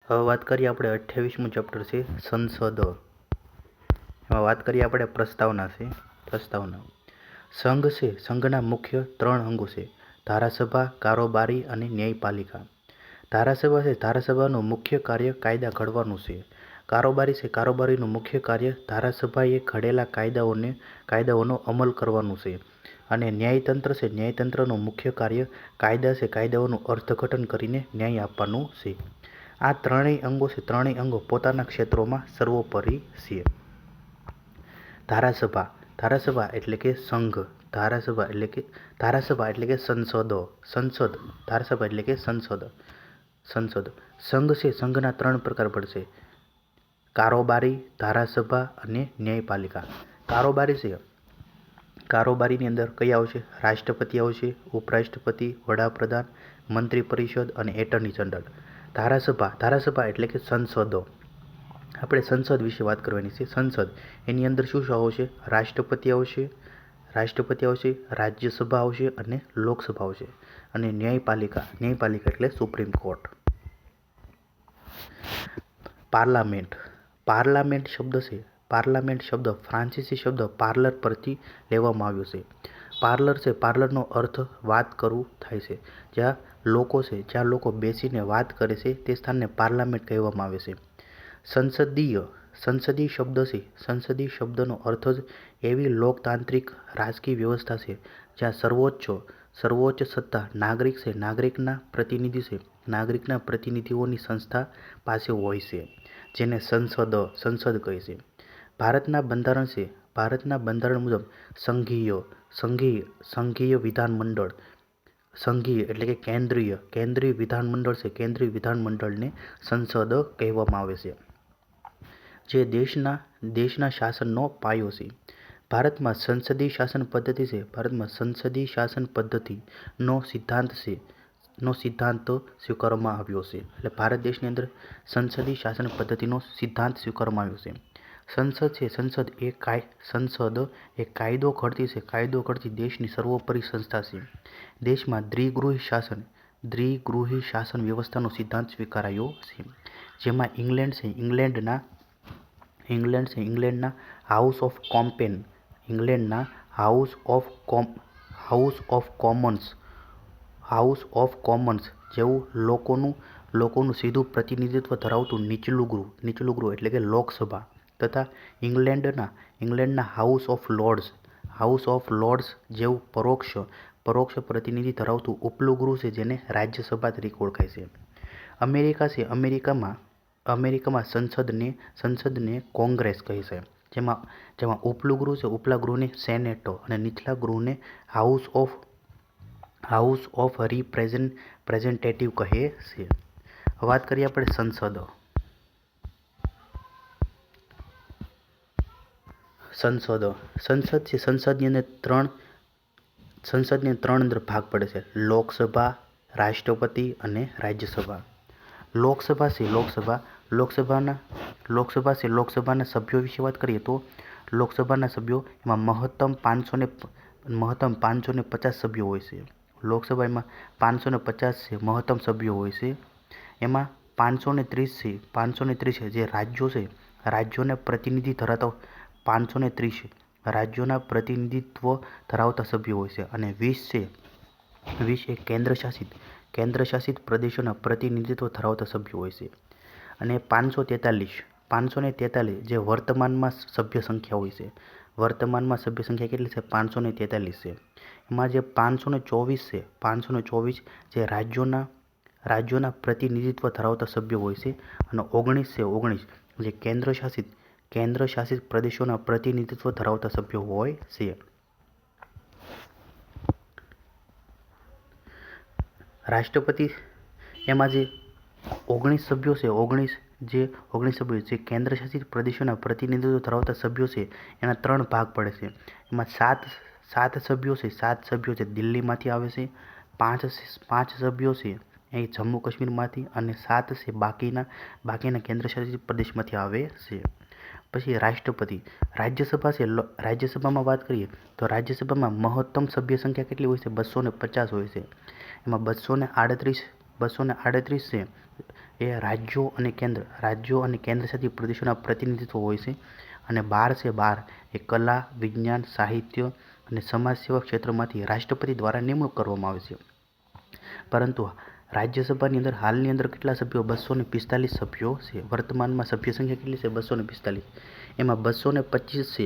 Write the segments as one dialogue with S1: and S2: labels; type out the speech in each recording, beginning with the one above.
S1: હવે વાત કરીએ આપણે 28મું ચેપ્ટર છે સંસદ. એમાં વાત કરીએ આપણે પ્રસ્તાવના છે. સંઘ છે, સંઘના મુખ્ય 3 અંગો છે: ધારાસભા, કારોબારી અને ન્યાયપાલિકા. ધારાસભા છે, ધારાસભાનું મુખ્ય કાર્ય કાયદા ઘડવાનું છે. કારોબારી છે, કારોબારીનું મુખ્ય કાર્ય ધારાસભાએ ઘડેલા કાયદાઓનો અમલ કરવાનું છે. અને ન્યાયતંત્ર છે, ન્યાયતંત્રનું મુખ્ય કાર્ય કાયદા છે, કાયદાઓનું અર્થઘટન કરીને ન્યાય આપવાનું છે. આ ત્રણેય અંગો છે, ત્રણેય અંગો પોતાના ક્ષેત્રોમાં સર્વોપરી છે. ધારાસભા, ધારાસભા એટલે કે સંઘ, ધારાસભા એટલે કે સંસદ, ધારાસભા એટલે કે સંસદ. સંઘ છે, સંઘના 3 પ્રકાર પડશે: કારોબારી, ધારાસભા અને ન્યાયપાલિકા. કારોબારી છે, કારોબારીની અંદર કયા આવશે? રાષ્ટ્રપતિ આવશે, ઉપરાષ્ટ્રપતિ, વડાપ્રધાન, મંત્રી પરિષદ અને એટર્ની જનરલ. ધારાસભા એટલે કે સંસદ. આપણે સંસદ વિશે વાત કરવાની છે. સંસદ એની અંદર શું આવશે? રાષ્ટ્રપતિ આવશે, રાજ્યસભા આવશે અને લોકસભા આવશે. અને ન્યાયપાલિકા એટલે સુપ્રીમ કોર્ટ. પાર્લામેન્ટ શબ્દ છે, પાર્લામેન્ટ શબ્દ ફ્રાન્સીસી શબ્દ પાર્લર પરથી લેવામાં આવ્યો છે. પાર્લર છે, પાર્લરનો અર્થ વાત કરવું થાય છે. જ્યાં લોકો બેસીને વાત કરે છે તે સ્થાનને પાર્લામેન્ટ કહેવામાં આવે છે. સંસદીય શબ્દ છે, સંસદીય શબ્દનો અર્થ જ એવી લોકતાંત્રિક રાજકીય વ્યવસ્થા છે જ્યાં સર્વોચ્ચ સત્તા નાગરિકના પ્રતિનિધિ છે, નાગરિકના પ્રતિનિધિઓની સંસ્થા પાસે હોય છે, જેને સંસદ કહે છે. ભારતના બંધારણ છે, ભારતના બંધારણ મુજબ સંઘીય વિધાનમંડળ, સંઘીય એટલે કે કેન્દ્રીય વિધાનમંડળ છે, કેન્દ્રીય વિધાનમંડળને સંસદ કહેવામાં આવે છે, જે દેશના શાસનનો પાયો છે. ભારતમાં સંસદીય શાસન પદ્ધતિ છે, ભારતમાં સંસદીય શાસન પદ્ધતિનો સિદ્ધાંત સ્વીકારવામાં આવ્યો છે. એટલે ભારત દેશની અંદર સંસદીય શાસન પદ્ધતિનો સિદ્ધાંત સ્વીકારવામાં આવ્યો છે. સંસદ છે, સંસદ એ કાયદો ઘડતી છે, કાયદો ઘડતી દેશની સર્વોપરી સંસ્થા છે. દેશમાં દ્વિગૃહી શાસન વ્યવસ્થાનો સિદ્ધાંત સ્વીકારાયો છે, જેમાં ઇંગ્લેન્ડના હાઉસ ઓફ કોમન્સ જેવું લોકોનું સીધું પ્રતિનિધિત્વ ધરાવતું નીચલું ગૃહ એટલે કે લોકસભા, તથા ઇંગ્લેન્ડના હાઉસ ઓફ લોર્ડ્સ જેવું પરોક્ષ પ્રતિનિધિ ધરાવતું ઉપલું ગૃહ છે, જેને રાજ્યસભા તરીકે ઓળખાય છે. અમેરિકા છે, અમેરિકામાં સંસદને કોંગ્રેસ કહે છે, જેમાં ઉપલું ગૃહ છે, ઉપલા ગૃહને સેનેટ અને નીચલા ગૃહને હાઉસ ઓફ રિપ્રેઝેન્ટેટિવ કહે છે. વાત કરીએ આપણે સંસદ. સંસદ છે, સંસદની અંદર ભાગ પડે છે: લોકસભા, રાષ્ટ્રપતિ અને રાજ્યસભા. લોકસભા છે, લોકસભાના સભ્યો વિશે વાત કરીએ તો લોકસભાના સભ્યો એમાં મહત્તમ 550 સભ્યો હોય છે. લોકસભામાં 550 છે મહત્તમ સભ્યો હોય છે. એમાં 530 છે જે રાજ્યો છે, રાજ્યોના પ્રતિનિધિત્વ ધરાવતા સભ્યો હોય છે. અને 20 એ કેન્દ્રશાસિત પ્રદેશોના પ્રતિનિધિત્વ ધરાવતા સભ્યો હોય છે. અને 543 જે વર્તમાનમાં સભ્ય સંખ્યા હોય છે. વર્તમાનમાં સભ્ય સંખ્યા કેટલી છે? 543 છે. એમાં જે 524 જે રાજ્યોના પ્રતિનિધિત્વ ધરાવતા સભ્યો હોય છે. અને 19 જે કેન્દ્રશાસિત પ્રદેશોના પ્રતિનિધિત્વ ધરાવતા સભ્યો હોય છે. રાષ્ટ્રપતિ એમાં જે 19 સભ્યો છે, 19 સભ્યો જે કેન્દ્રશાસિત પ્રદેશોના પ્રતિનિધિત્વ ધરાવતા સભ્યો છે, એના 3 ભાગ પડે છે. એમાં 7 સભ્યો છે, 7 સભ્યો છે દિલ્હીમાંથી આવે છે, 5 સભ્યો છે એ જમ્મુ કાશ્મીરમાંથી, અને 7 છે બાકીના કેન્દ્રશાસિત પ્રદેશમાંથી આવે છે. પછી રાજ્યસભા છે. રાજ્યસભામાં વાત કરીએ તો રાજ્યસભામાં મહત્તમ સભ્ય સંખ્યા કેટલી હોય છે? 250 હોય છે. એમાં 238 છે એ રાજ્યો અને કેન્દ્રશાસિત પ્રદેશોના પ્રતિનિધિત્વ હોય છે. અને 12 છે 12 એ કલા, વિજ્ઞાન, સાહિત્ય અને સમાજ સેવા ક્ષેત્રમાંથી રાષ્ટ્રપતિ દ્વારા નિમણૂક કરવામાં આવે છે. પરંતુ રાજ્યસભાની અંદર હાલની અંદર કેટલા સભ્યો? 245 સભ્યો છે. વર્તમાનમાં સભ્ય સંખ્યા કેટલી છે? 245. એમાં 225 છે.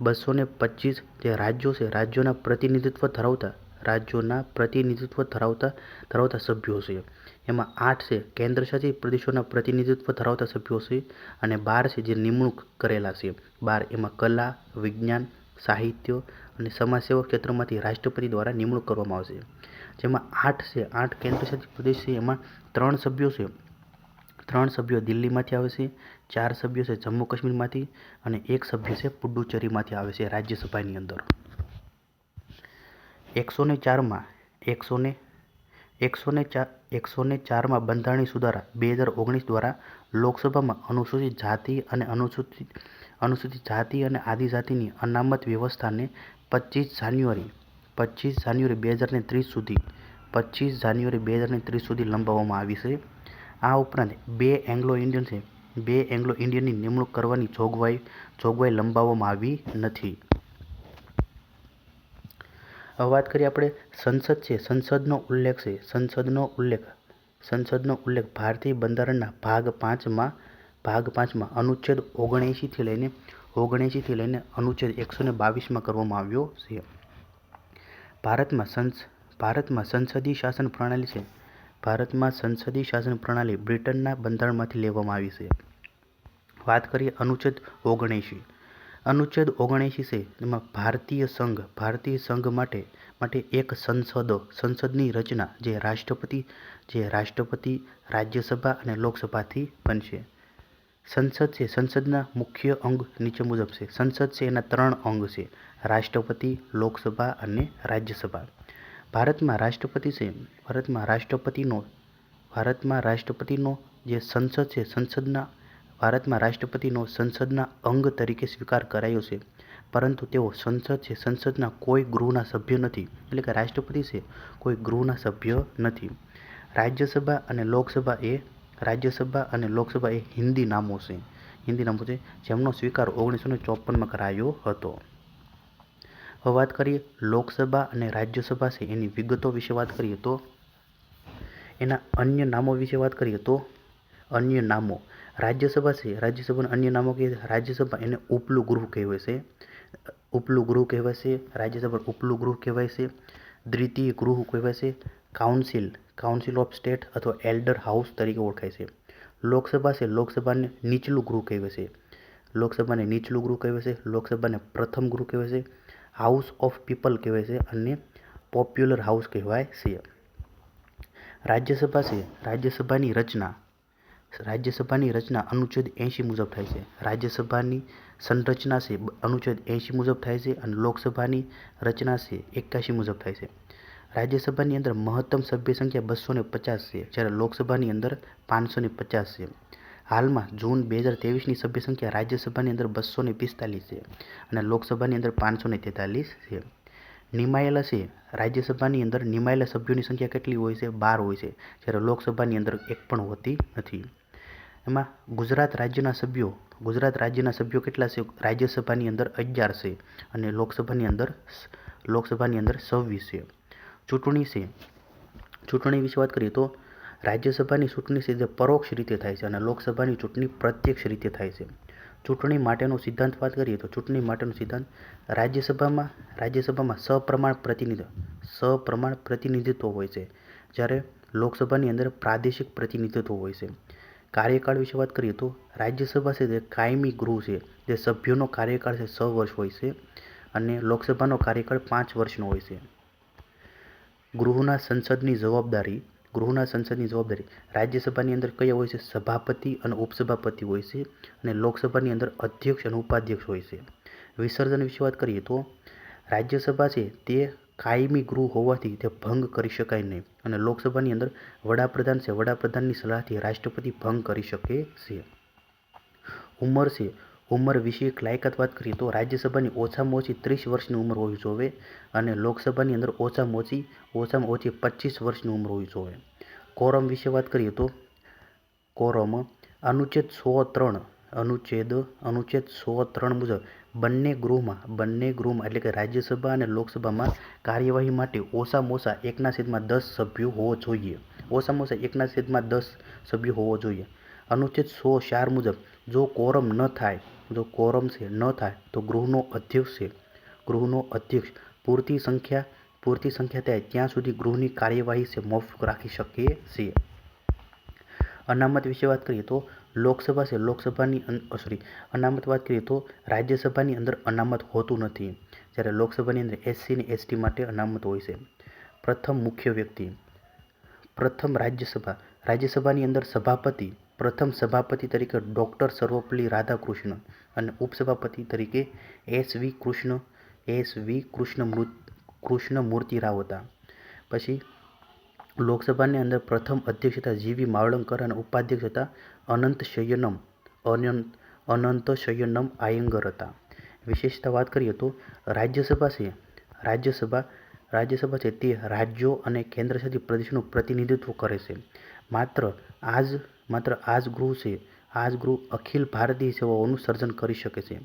S1: 225 જે રાજ્યો છે, રાજ્યોના પ્રતિનિધિત્વ ધરાવતા સભ્યો છે. એમાં 8 છે કેન્દ્રશાસિત પ્રદેશોના પ્રતિનિધિત્વ ધરાવતા સભ્યો છે અને 12 છે જે નિમણૂક કરેલા છે. 12 એમાં કલા, વિજ્ઞાન, સાહિત્ય અને સમાજ સેવા ક્ષેત્રમાંથી રાષ્ટ્રપતિ દ્વારા નિમણૂક કરવામાં આવશે. જેમાં 8 છે 8 કેન્દ્રશાસિત પ્રદેશ છે. એમાં 3 સભ્યો છે. 3 સભ્યો દિલ્હીમાંથી આવે છે, 4 સભ્યો છે જમ્મુ કાશ્મીરમાંથી અને 1 સભ્ય છે પુડુચેરીમાંથી આવે છે રાજ્યસભાની અંદર. 104માં બંધારણીય સુધારા 2019 દ્વારા લોકસભામાં અનુસૂચિત જાતિ અને આદિજાતિની અનામત વ્યવસ્થાને 25 જાન્યુઆરી 2030 સુધી લંબાવવામાં આવી છે. આ ઉપરાંત 2 એંગ્લો ઇન્ડિયનની નિમણૂક કરવાની જોગવાઈ લંબાવવામાં આવી નથી. હવે વાત કરીએ આપણે સંસદ છે. સંસદનો ઉલ્લેખ ભારતીય બંધારણના ભાગ 5માં અનુચ્છેદ 79 થી લઈને અનુચ્છેદ 122 કરવામાં આવ્યો છે. ભારતમાં સંસદીય શાસન પ્રણાલી છે. ભારતમાં સંસદીય શાસન પ્રણાલી બ્રિટનના બંધારણમાંથી લેવામાં આવી છે. વાત કરીએ અનુચ્છેદ 79. અનુચ્છેદ 79 છે એમાં ભારતીય સંઘ માટે એક સંસદની રચના જે રાષ્ટ્રપતિ, રાજ્યસભા અને લોકસભાથી બનશે. સંસદ છે સંસદના મુખ્ય અંગ નીચે મુજબ છે. સંસદ છે એના 3 અંગ છે: રાષ્ટ્રપતિ, લોકસભા અને રાજ્યસભા. ભારતમાં રાષ્ટ્રપતિનો જે સંસદ છે ભારતમાં રાષ્ટ્રપતિનો સંસદના અંગ તરીકે સ્વીકાર કરાયો છે, પરંતુ તેઓ સંસદના કોઈ ગૃહના સભ્ય નથી. એટલે કે રાષ્ટ્રપતિ છે કોઈ ગૃહના સભ્ય નથી. રાજ્યસભા અને લોકસભા એ હિન્દી નામો છે જેમનો સ્વીકાર 1954માં કરાયો હતો. હવે વાત કરીએ લોકસભા અને રાજ્યસભા છે એની વિગતો વિશે વાત કરીએ તો એના અન્ય નામો વિશે વાત કરીએ તો અન્ય નામો રાજ્યસભાના અન્ય નામો કે રાજ્યસભા એને ઉપલું ગૃહ કહેવાય છે. રાજ્યસભા ઉપલું ગૃહ કહેવાય છે. દ્વિતીય ગૃહ કહેવાય છે. કાઉન્સિલ ઓફ સ્ટેટ અથવા એલ્ડર હાઉસ તરીકે ઓળખાય છે. લોકસભાને નીચલું ગૃહ કહેવાય છે. લોકસભાને પ્રથમ ગૃહ કહેવાય છે. હાઉસ ઓફ પીપલ કહેવાય છે અને પોપ્યુલર હાઉસ કહેવાય છે. રાજ્યસભાની રચના અનુચ્છેદ 80 મુજબ થાય છે. રાજ્યસભાની સંરચના છે અનુચ્છેદ 80 મુજબ થાય છે અને લોકસભાની રચના છે 81 મુજબ થાય છે. રાજ્યસભાની અંદર મહત્તમ સભ્ય સંખ્યા 250 છે, જ્યારે લોકસભાની અંદર 550 છે. હાલમાં જૂન 2023ની સભ્ય સંખ્યા રાજ્યસભાની અંદર 245 છે અને લોકસભાની અંદર 543 છે. રાજ્યસભાની અંદર નિમાયેલા સભ્યોની સંખ્યા કેટલી હોય છે? 12 હોય છે, જ્યારે લોકસભાની અંદર એક પણ હોતી નથી. એમાં ગુજરાત રાજ્યના સભ્યો કેટલા છે? રાજ્યસભાની અંદર 11 છે અને લોકસભાની અંદર 26 છે. ચૂંટણી વિશે વાત કરીએ તો રાજ્યસભાની ચૂંટણી છે જે પરોક્ષ રીતે થાય છે અને લોકસભાની ચૂંટણી પ્રત્યક્ષ રીતે થાય છે. ચૂંટણી માટેનો સિદ્ધાંત વાત કરીએ તો રાજ્યસભામાં સપ્રમાણ પ્રતિનિધિત્વ હોય છે, જ્યારે લોકસભાની અંદર પ્રાદેશિક પ્રતિનિધિત્વ હોય છે. કાર્યકાળ વિશે વાત કરીએ તો રાજ્યસભા છે તે કાયમી ગૃહ છે જે સભ્યોનો કાર્યકાળ છે 6 વર્ષ હોય છે અને લોકસભાનો કાર્યકાળ 5 વર્ષનો હોય છે. ગૃહના સંસદની જવાબદારી રાજ્યસભાની અંદર કયા હોય છે? સભાપતિ અને ઉપસભાપતિ હોય છે અને લોકસભાની અંદર અધ્યક્ષ અને ઉપાધ્યક્ષ હોય છે. વિસર્જન વિશે વાત કરીએ તો રાજ્યસભા છે તે કાયમી ગૃહ હોવાથી તે ભંગ કરી શકાય નહીં અને લોકસભાની અંદર વડાપ્રધાનની સલાહથી રાષ્ટ્રપતિ ભંગ કરી શકે છે. ઉંમર વિશે લાયકાત વાત કરીએ તો રાજ્યસભાની ઓછામાં ઓછી 30 વર્ષની ઉંમર હોવી જોઈએ અને લોકસભાની અંદર ઓછામાં ઓછી 25 વર્ષની ઉંમર હોવી જોઈએ. કોરમ વિશે વાત કરીએ તો કોરમ અનુચ્છેદ 103 અનુચ્છેદ 103 મુજબ બંને ગૃહમાં એટલે કે રાજ્યસભા અને લોકસભામાં કાર્યવાહી માટે ઓછામાં ઓછા 1/10 સભ્યો હોવો જોઈએ. ઓછામાં ઓછા 1/10 સભ્યો હોવો જોઈએ. અનુચ્છેદ 104 મુજબ જો કોરમ ન થાય તો ગૃહનો અધ્યક્ષ પૂરતી સંખ્યા થાય ત્યાં સુધી ગૃહની કાર્યવાહી મોકૂફ રાખી શકે છે. અનામત વિશે વાત કરીએ તો રાજ્યસભાની અંદર અનામત હોતું નથી, જ્યારે લોકસભાની અંદર SC અને ST માટે અનામત હોય છે. પ્રથમ રાજ્યસભાની અંદર પ્રથમ સભાપતિ તરીકે ડૉક્ટર સર્વપલ્લી રાધાકૃષ્ણન અને ઉપસભાપતિ તરીકે SV કૃષ્ણમૂર્તિ રાવ હતા. પછી લોકસભાની અંદર પ્રથમ અધ્યક્ષ હતા GV માવલંકર અને ઉપાધ્યક્ષ હતા અનંતશયનમ આયંગર હતા. વિશેષતા વાત કરીએ તો રાજ્યસભા છે તે રાજ્યો અને કેન્દ્રશાસિત પ્રદેશોનું પ્રતિનિધિત્વ કરે છે. માત્ર આ જ ગૃહ અખિલ ભારતીય સેવાઓનું સર્જન કરી શકે છે.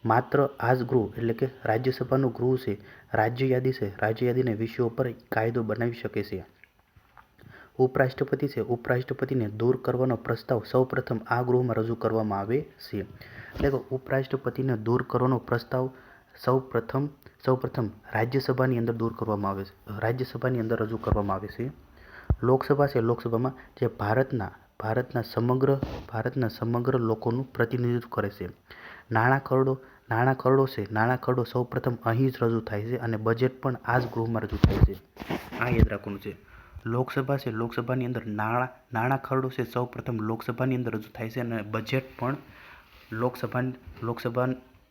S1: માત્ર આ જ ગૃહ એટલે કે રાજ્યસભાનું ગૃહ છે રાજ્યયાદીને વિષયો પર કાયદો બનાવી શકે છે. ઉપરાષ્ટ્રપતિને દૂર કરવાનો પ્રસ્તાવ સૌપ્રથમ આ ગૃહમાં રજૂ કરવામાં આવે છે. એટલે કે ઉપરાષ્ટ્રપતિને દૂર કરવાનો પ્રસ્તાવ સૌપ્રથમ રાજ્યસભાની અંદર રજૂ કરવામાં આવે છે. લોકસભામાં જે ભારતના સમગ્ર લોકોનું પ્રતિનિધિત્વ કરે છે. નાણાં ખરડો સૌપ્રથમ અહીં જ રજૂ થાય છે અને બજેટ પણ આ જ ગૃહમાં રજૂ થાય છે. આ યાદ રાખવાનું છે. લોકસભાની અંદર નાણાં ખરડો સૌપ્રથમ લોકસભાની અંદર રજૂ થાય છે અને બજેટ પણ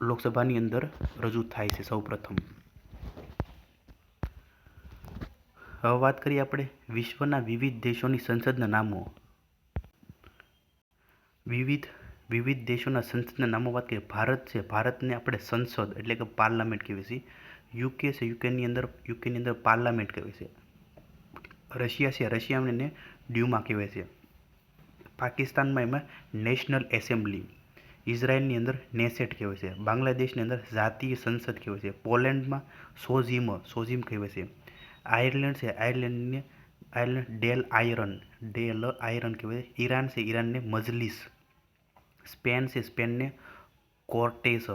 S1: લોકસભાની અંદર રજૂ થાય છે સૌપ્રથમ. હવે વાત કરીએ આપણે વિશ્વના વિવિધ દેશોની સંસદના નામો. વિવિધ દેશોના સંસદના નામો વાત કરીએ. ભારતને આપણે સંસદ એટલે કે પાર્લામેન્ટ કહેવાય છે. યુકેની અંદર પાર્લામેન્ટ કહેવાય છે. રશિયાને ડ્યુમા કહેવાય છે. પાકિસ્તાનમાં એમાં નેશનલ એસેમ્બલી. ઇઝરાયલની અંદર નેસેટ કહેવાય છે. બાંગ્લાદેશની અંદર જાતીય સંસદ કહેવાય છે. પોલેન્ડમાં સોઝીમ કહેવાય છે. આયર્લેન્ડ ડેલ આયરન કહેવાય છે. ઈરાનને મજલિસ. સ્પેનને કોર્ટેસ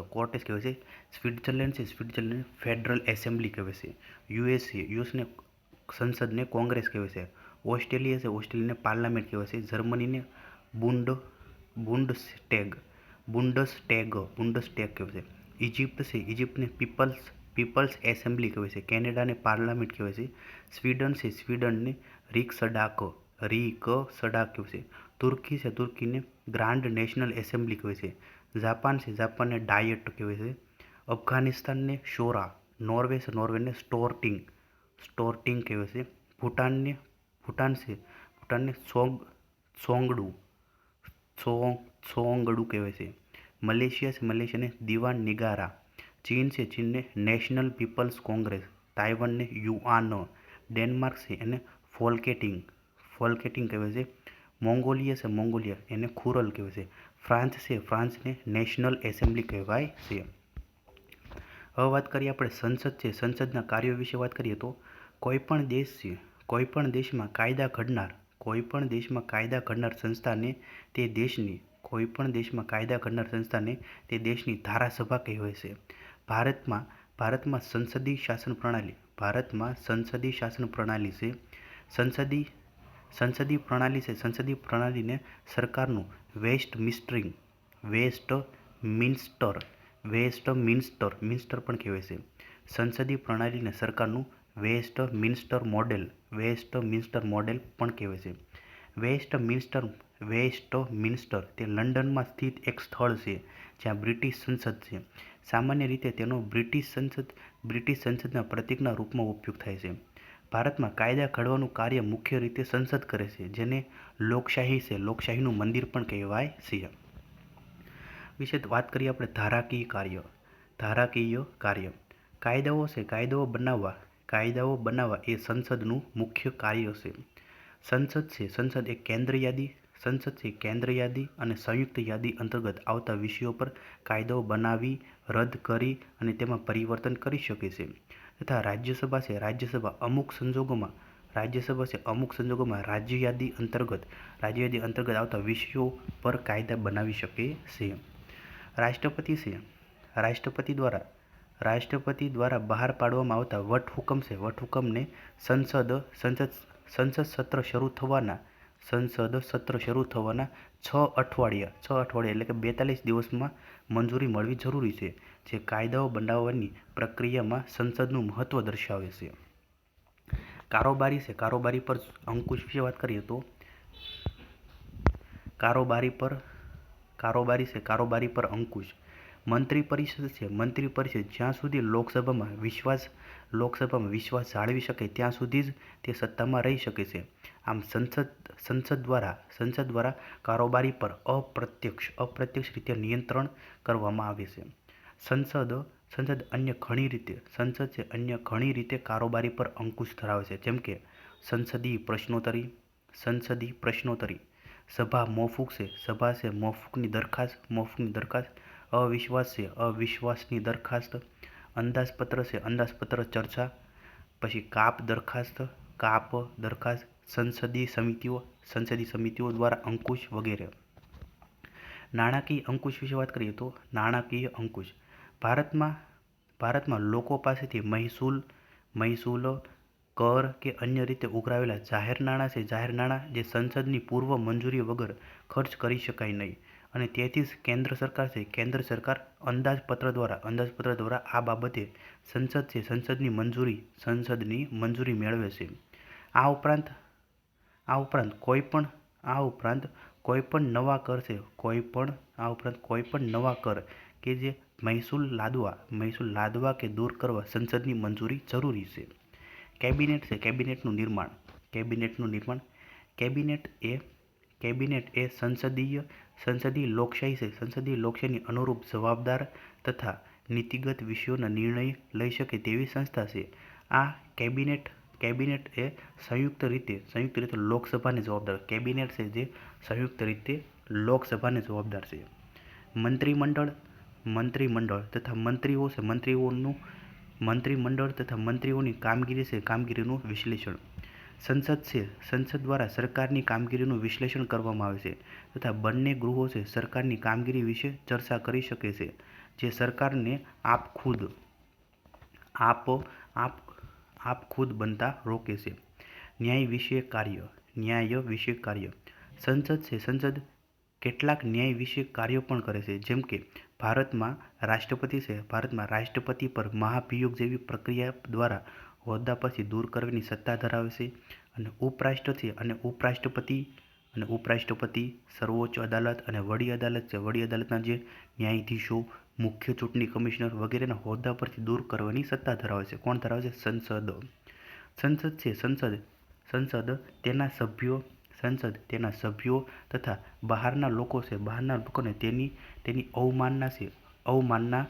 S1: કહેવાય છે. સ્વિટ્ઝરલેન્ડ ફેડરલ એસેમ્બલી કહેવાય છે. યુએસને સંસદને કોંગ્રેસ કહેવાય છે. ઓસ્ટ્રેલિયાને પાર્લામેન્ટ કહેવાય છે. જર્મનીને બુન્ડસ્ટેગ કહેવાય છે. ઇજિપ્તને પીપલ્સ એસેમ્બલી કહેવાય છે. કેનેડાને પાર્લામેન્ટ કહેવાય છે. સ્વીડનને રિકસડાક કહેવાય છે. તુર્કીને ગ્રાન્ડ નેશનલ એસેમ્બલી કહેવાય છે. જાપાનને ડાયટ કહેવાય છે. અફઘાનિસ્તાનને શોરા. નોર્વેને સ્ટોર્ટિંગ કહેવાય છે. ભૂટાનને ત્સોંગડુ કહેવાય છે. મલેશિયાને દિવાન નિગારા. ચીનને નેશનલ પીપલ્સ કોંગ્રેસ. તાઇવાનને યુઆન. ડેનમાર્ક એને ફોલ્કેટિંગ કહેવાય છે. મોંગોલિયા એને ખુરલ કહેવાય છે. ફ્રાન્સને નેશનલ એસેમ્બલી કહેવાય છે. હવે વાત કરીએ આપણે સંસદના કાર્યો વિશે વાત કરીએ તો કોઈપણ દેશમાં કાયદા ઘડનાર સંસ્થાને તે દેશની ધારાસભા કહેવાય છે. ભારતમાં સંસદીય શાસન પ્રણાલી છે. સંસદીય પ્રણાલીને સરકારનું વેસ્ટમિન્સ્ટર પણ કહેવાય છે. સંસદીય પ્રણાલીને સરકારનું વેસ્ટમિન્સ્ટર મોડેલ પણ કહેવાય છે. વેસ્ટમિન્સ્ટર તે લંડનમાં સ્થિત એક સ્થળ છે જ્યાં બ્રિટિશ સંસદ છે. સામાન્ય રીતે તેનો બ્રિટિશ સંસદના પ્રતીકના રૂપમાં ઉપયોગ થાય છે. ભારતમાં કાયદા ઘડવાનું કાર્ય મુખ્ય રીતે સંસદ કરે છે, જેને લોકશાહીનું મંદિર પણ કહેવાય છે. વિશે વાત કરીએ આપણે ધારાકીય કાર્ય. કાયદાઓ બનાવવા એ સંસદનું મુખ્ય કાર્ય છે. સંસદ એક સંસદ છે કેન્દ્ર યાદી અને સંયુક્ત યાદી અંતર્ગત આવતા વિષયો પર કાયદાઓ બનાવી, રદ કરી અને તેમાં પરિવર્તન કરી શકે છે. તથા રાજ્યસભા છે અમુક સંજોગોમાં રાજ્ય યાદી અંતર્ગત આવતા વિષયો પર કાયદા બનાવી શકે છે. રાષ્ટ્રપતિ દ્વારા બહાર પાડવામાં આવતા વટહુકમને સંસદ સત્ર શરૂ થવાના 6 અઠવાડિયા એટલે કે 42 દિવસમાં મંજૂરી મળવી જરૂરી છે, જે કાયદાઓ બનાવવાની પ્રક્રિયામાં સંસદનું મહત્વ દર્શાવે છે. કારોબારી પર અંકુશ વિશે વાત કરીએ તો કારોબારી પર અંકુશ. મંત્રી પરિષદ જ્યાં સુધી લોકસભામાં વિશ્વાસ જાળવી શકે ત્યાં સુધી જ તે સત્તામાં રહી શકે છે. આમ સંસદ દ્વારા કારોબારી પર અપ્રત્યક્ષ રીતે નિયંત્રણ કરવામાં આવે છે. સંસદ અન્ય ઘણી રીતે કારોબારી પર અંકુશ ધરાવે છે, જેમ કે સંસદીય પ્રશ્નોત્તરી, સભા મોકૂફની દરખાસ્ત, અવિશ્વાસની દરખાસ્ત, અંદાજપત્ર ચર્ચા, પછી કાપ દરખાસ્ત, સંસદીય સમિતિઓ દ્વારા અંકુશ વગેરે. નાણાકીય અંકુશ વિશે વાત કરીએ તો નાણાકીય અંકુશ ભારતમાં લોકો પાસેથી મહેસૂલ, કર કે અન્ય રીતે ઉઘરાવેલા જાહેર નાણાં જે સંસદની પૂર્વ મંજૂરી વગર ખર્ચ કરી શકાય નહીં, અને તેથી જ કેન્દ્ર સરકાર અંદાજપત્ર દ્વારા આ બાબતે સંસદની મંજૂરી મેળવે છે. આ ઉપરાંત કોઈપણ નવા કર કે જે મહેસૂલ લાદવા કે દૂર કરવા સંસદની મંજૂરી જરૂરી છે. કેબિનેટનું નિર્માણ. કેબિનેટ એ સંસદીય લોકશાહીની અનુરૂપ જવાબદાર તથા નીતિગત વિષયોના નિર્ણય લઈ શકે તેવી સંસ્થા છે. આ કેબિનેટ એ સંયુક્ત રીતે લોકસભાને જવાબદાર છે. મંત્રીમંડળ તથા મંત્રીઓની કામગીરીનું વિશ્લેષણ. સંસદ દ્વારા સરકારની કામગીરીનું વિશ્લેષણ કરવામાં આવે છે તથા બંને ગૃહો સરકારની કામગીરી વિશે ચર્ચા કરી શકે છે, જે સરકારને આપખુદ બનતા રોકે છે. ન્યાય વિષયક કાર્ય. સંસદ કેટલાક ન્યાય વિષયક કાર્યો પણ કરે છે, જેમ કે ભારતમાં રાષ્ટ્રપતિ પર મહાભિયોગ જેવી પ્રક્રિયા દ્વારા હોદ્દા પરથી દૂર કરવાની સત્તા ધરાવે છે, અને ઉપરાષ્ટ્રપતિ, સર્વોચ્ચ અદાલત અને વડી અદાલતના જે ન્યાયાધીશો, મુખ્ય ચૂંટણી કમિશનર વગેરેના હોદ્દા પરથી દૂર કરવાની સત્તા ધરાવે છે. કોણ ધરાવે છે? સંસદ તેના સભ્યો તથા બહારના લોકોને તેની અવમાનના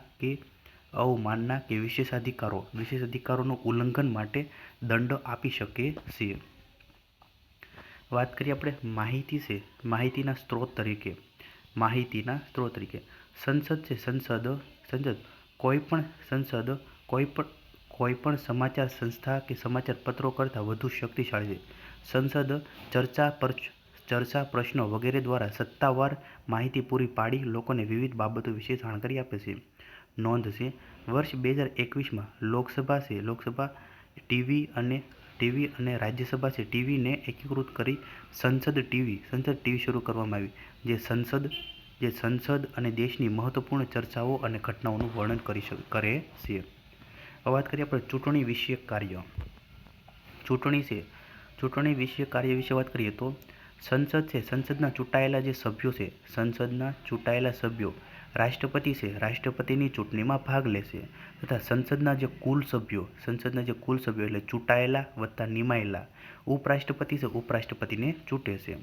S1: કે વિશેષાધિકારોનું ઉલ્લંઘન માટે દંડ આપી શકે છે. વાત કરીએ આપણે માહિતીના સ્ત્રોત તરીકે. સંસદ કોઈપણ સમાચાર સંસ્થા કે સમાચાર પત્રો કરતાં વધુ શક્તિશાળી છે. સંસદ ચર્ચા, પ્રશ્નો વગેરે દ્વારા સત્તાવાર માહિતી પૂરી પાડી લોકોને વિવિધ બાબતો વિશે જાણકારી આપે છે. નોંધ છે, વર્ષ 2021માં લોકસભા ટીવી અને રાજ્યસભા ટીવીને એકીકૃત કરી સંસદ ટીવી શરૂ કરવામાં આવી, જે સંસદ અને દેશની મહત્વપૂર્ણ ચર્ચાઓ અને ઘટનાઓનું વર્ણન કરે છે. હવે વાત કરીએ આપણે ચૂંટણી વિષયક કાર્ય. ચૂંટણી વિષયક કાર્ય વિશે વાત કરીએ તો સંસદના ચૂંટાયેલા સભ્યો રાષ્ટ્રપતિની ચૂંટણીમાં ભાગ લેશે તથા સંસદના જે કુલ સભ્યો એટલે ચૂંટાયેલા વત્તા નિમાયેલા ઉપરાષ્ટ્રપતિને ચૂંટે છે.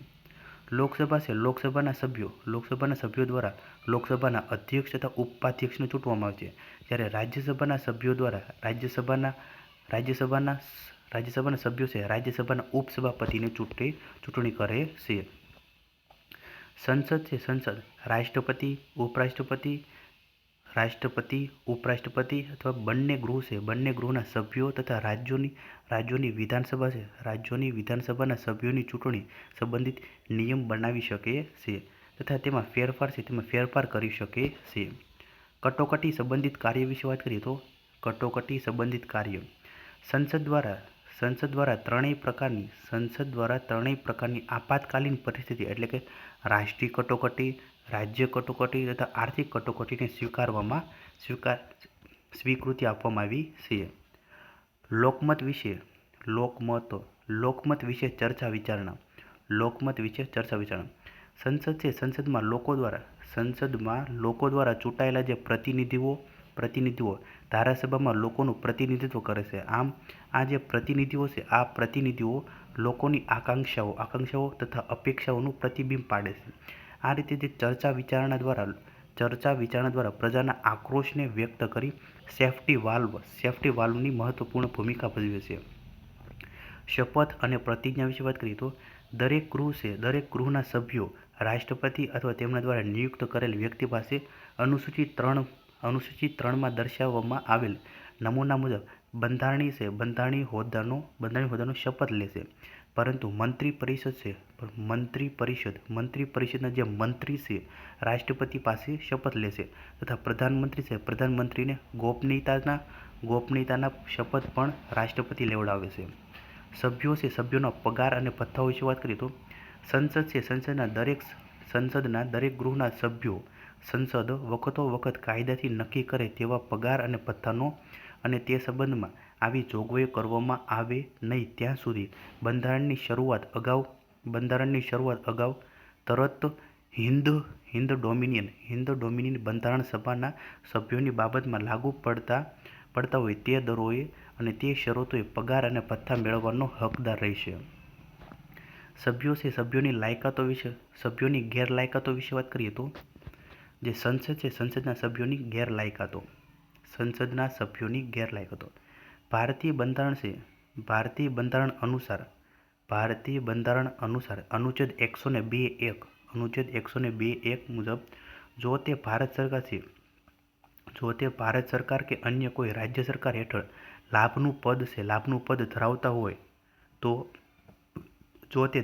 S1: લોકસભાના સભ્યો દ્વારા લોકસભાના અધ્યક્ષ તથા ઉપાધ્યક્ષને ચૂંટવામાં આવે છે, જ્યારે રાજ્યસભાના સભ્યો દ્વારા રાજ્યસભાના સભ્યો રાજ્યસભાના ઉપસભાપતિને ચૂંટણી કરે છે. સંસદ છે સંસદ રાષ્ટ્રપતિ ઉપરાષ્ટ્રપતિ અથવા બંને ગૃહ છે બંને ગૃહના સભ્યો તથા રાજ્યોની વિધાનસભા છે રાજ્યોની વિધાનસભાના સભ્યોની ચૂંટણી સંબંધિત નિયમ બનાવી શકે છે તથા તેમાં ફેરફાર કરી શકે છે. કટોકટી સંબંધિત કાર્ય વિશે વાત કરીએ તો કટોકટી સંબંધિત કાર્ય સંસદ દ્વારા ત્રણેય પ્રકારની આપાતકાલીન પરિસ્થિતિ એટલે કે રાષ્ટ્રીય કટોકટી, રાજ્ય કટોકટી તથા આર્થિક કટોકટીને સ્વીકૃતિ આપવામાં આવી છે. લોકમત વિશે ચર્ચા વિચારણા સંસદ છે સંસદમાં લોકો દ્વારા ચૂંટાયેલા જે પ્રતિનિધિઓ ધારાસભામાં લોકોનું પ્રતિનિધિત્વ કરે છે. આમ આ જે પ્રતિનિધિઓ છે આ પ્રતિનિધિઓ લોકોની આકાંક્ષાઓ તથા અપેક્ષાઓનું પ્રતિબિંબ પાડે છે. આ રીતે જે ચર્ચા વિચારણા દ્વારા પ્રજાના આક્રોશને વ્યક્ત કરી સેફ્ટી વાલ્વની મહત્વપૂર્ણ ભૂમિકા ભજવે છે. શપથ અને પ્રતિજ્ઞા વિશે વાત કરીએ તો દરેક ગૃહના સભ્યો રાષ્ટ્રપતિ અથવા તેમના દ્વારા નિયુક્ત કરેલ વ્યક્તિ પાસે અનુસૂચિ 3માં દર્શાવવામાં આવેલ નમૂના મુજબ બંધારણીય હોદ્દાનો શપથ લેશે. પરંતુ મંત્રી પરિષદના જે મંત્રી છે રાષ્ટ્રપતિ પાસે શપથ લેશે તથા પ્રધાનમંત્રીને ગોપનીયતાના શપથ પણ રાષ્ટ્રપતિ લેવડાવે છે. સભ્યોના પગાર અને ભથ્થાઓ વિશે વાત કરીએ તો સંસદના દરેક ગૃહના સભ્યો સંસદ વખતોવખત કાયદાથી નક્કી કરે તેવા પગાર અને ભથ્થાનો અને તે સંબંધમાં આવી જોગવાઈઓ કરવામાં આવે નહીં ત્યાં સુધી બંધારણની શરૂઆત અગાઉ તરત હિન્દ ડોમિનિયન બંધારણ સભાના સભ્યોની બાબતમાં લાગુ પડતા હોય તે દરોએ અને તે શરતોએ પગાર અને ભથ્થા મેળવવાનો હકદાર રહેશે. સભ્યોની ગેરલાયકાતો વિશે વાત કરીએ તો જે સંસદ છે સંસદના સભ્યોની ગેરલાયકાતો ભારતીય બંધારણ અનુસાર અનુચ્છેદ 102(1) મુજબ જો તે ભારત સરકાર કે અન્ય કોઈ રાજ્ય સરકાર હેઠળ લાભનું પદ ધરાવતા હોય તો જો તે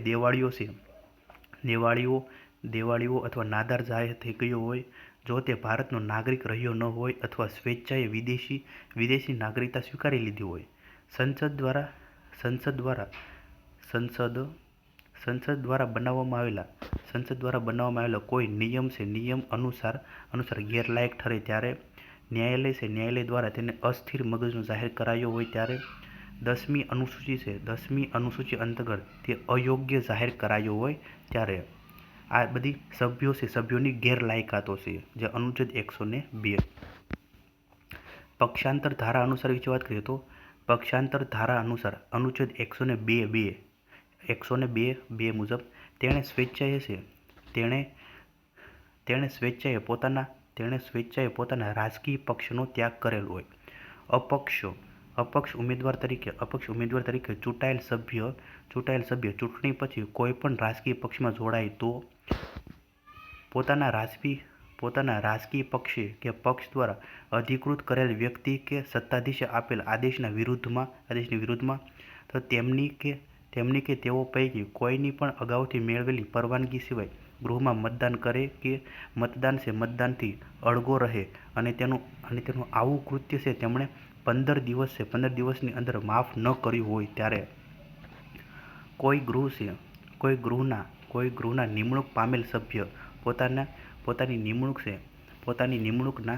S1: દેવાળીઓ અથવા નાદાર જાહેર થઈ ગયો હોય, જો તે ભારતનો નાગરિક રહ્યો ન હોય અથવા સ્વેચ્છાએ વિદેશી નાગરિકતા સ્વીકારી લીધી હોય, સંસદ દ્વારા બનાવવામાં આવેલા કોઈ નિયમ અનુસાર ગેરલાયક ઠરે ત્યારે ન્યાયાલય દ્વારા તેને અસ્થિર મગજનો જાહેર કરાયો હોય ત્યારે 10મી અનુસૂચિ અંતર્ગત તે અયોગ્ય જાહેર કરાયો હોય ત્યારે આ બધી સભ્યોની ગેરલાયકાતો છે જે અનુચ્છેદ 102. પક્ષાંતર ધારા અનુસાર વિશે વાત કરીએ તો પક્ષાંતર ધારા અનુસાર અનુચ્છેદ 102 મુજબ તેણે સ્વેચ્છાએ પોતાના રાજકીય પક્ષનો ત્યાગ કરેલ હોય. અપક્ષ ઉમેદવાર તરીકે ચૂંટાયેલ સભ્ય ચૂંટણી પછી કોઈ પણ રાજકીય પક્ષમાં જોડાય તો પોતાના રાજકીય પક્ષે કે પક્ષ દ્વારા અધિકૃત કરેલ વ્યક્તિ કે સત્તાધીશે આપેલ આદેશની વિરુદ્ધમાં તો તેમની કે તેઓ પૈકી કોઈની પણ અગાઉથી મેળવેલી પરવાનગી સિવાય ગૃહમાં મતદાન કરે કે મતદાનથી અળગો રહે અને તેનું આવું કૃત્ય છે તેમણે 15 દિવસની અંદર માફ ન કર્યું હોય ત્યારે કોઈ ગૃહના નિમણૂક પામેલ સભ્ય પોતાની નિમણૂકના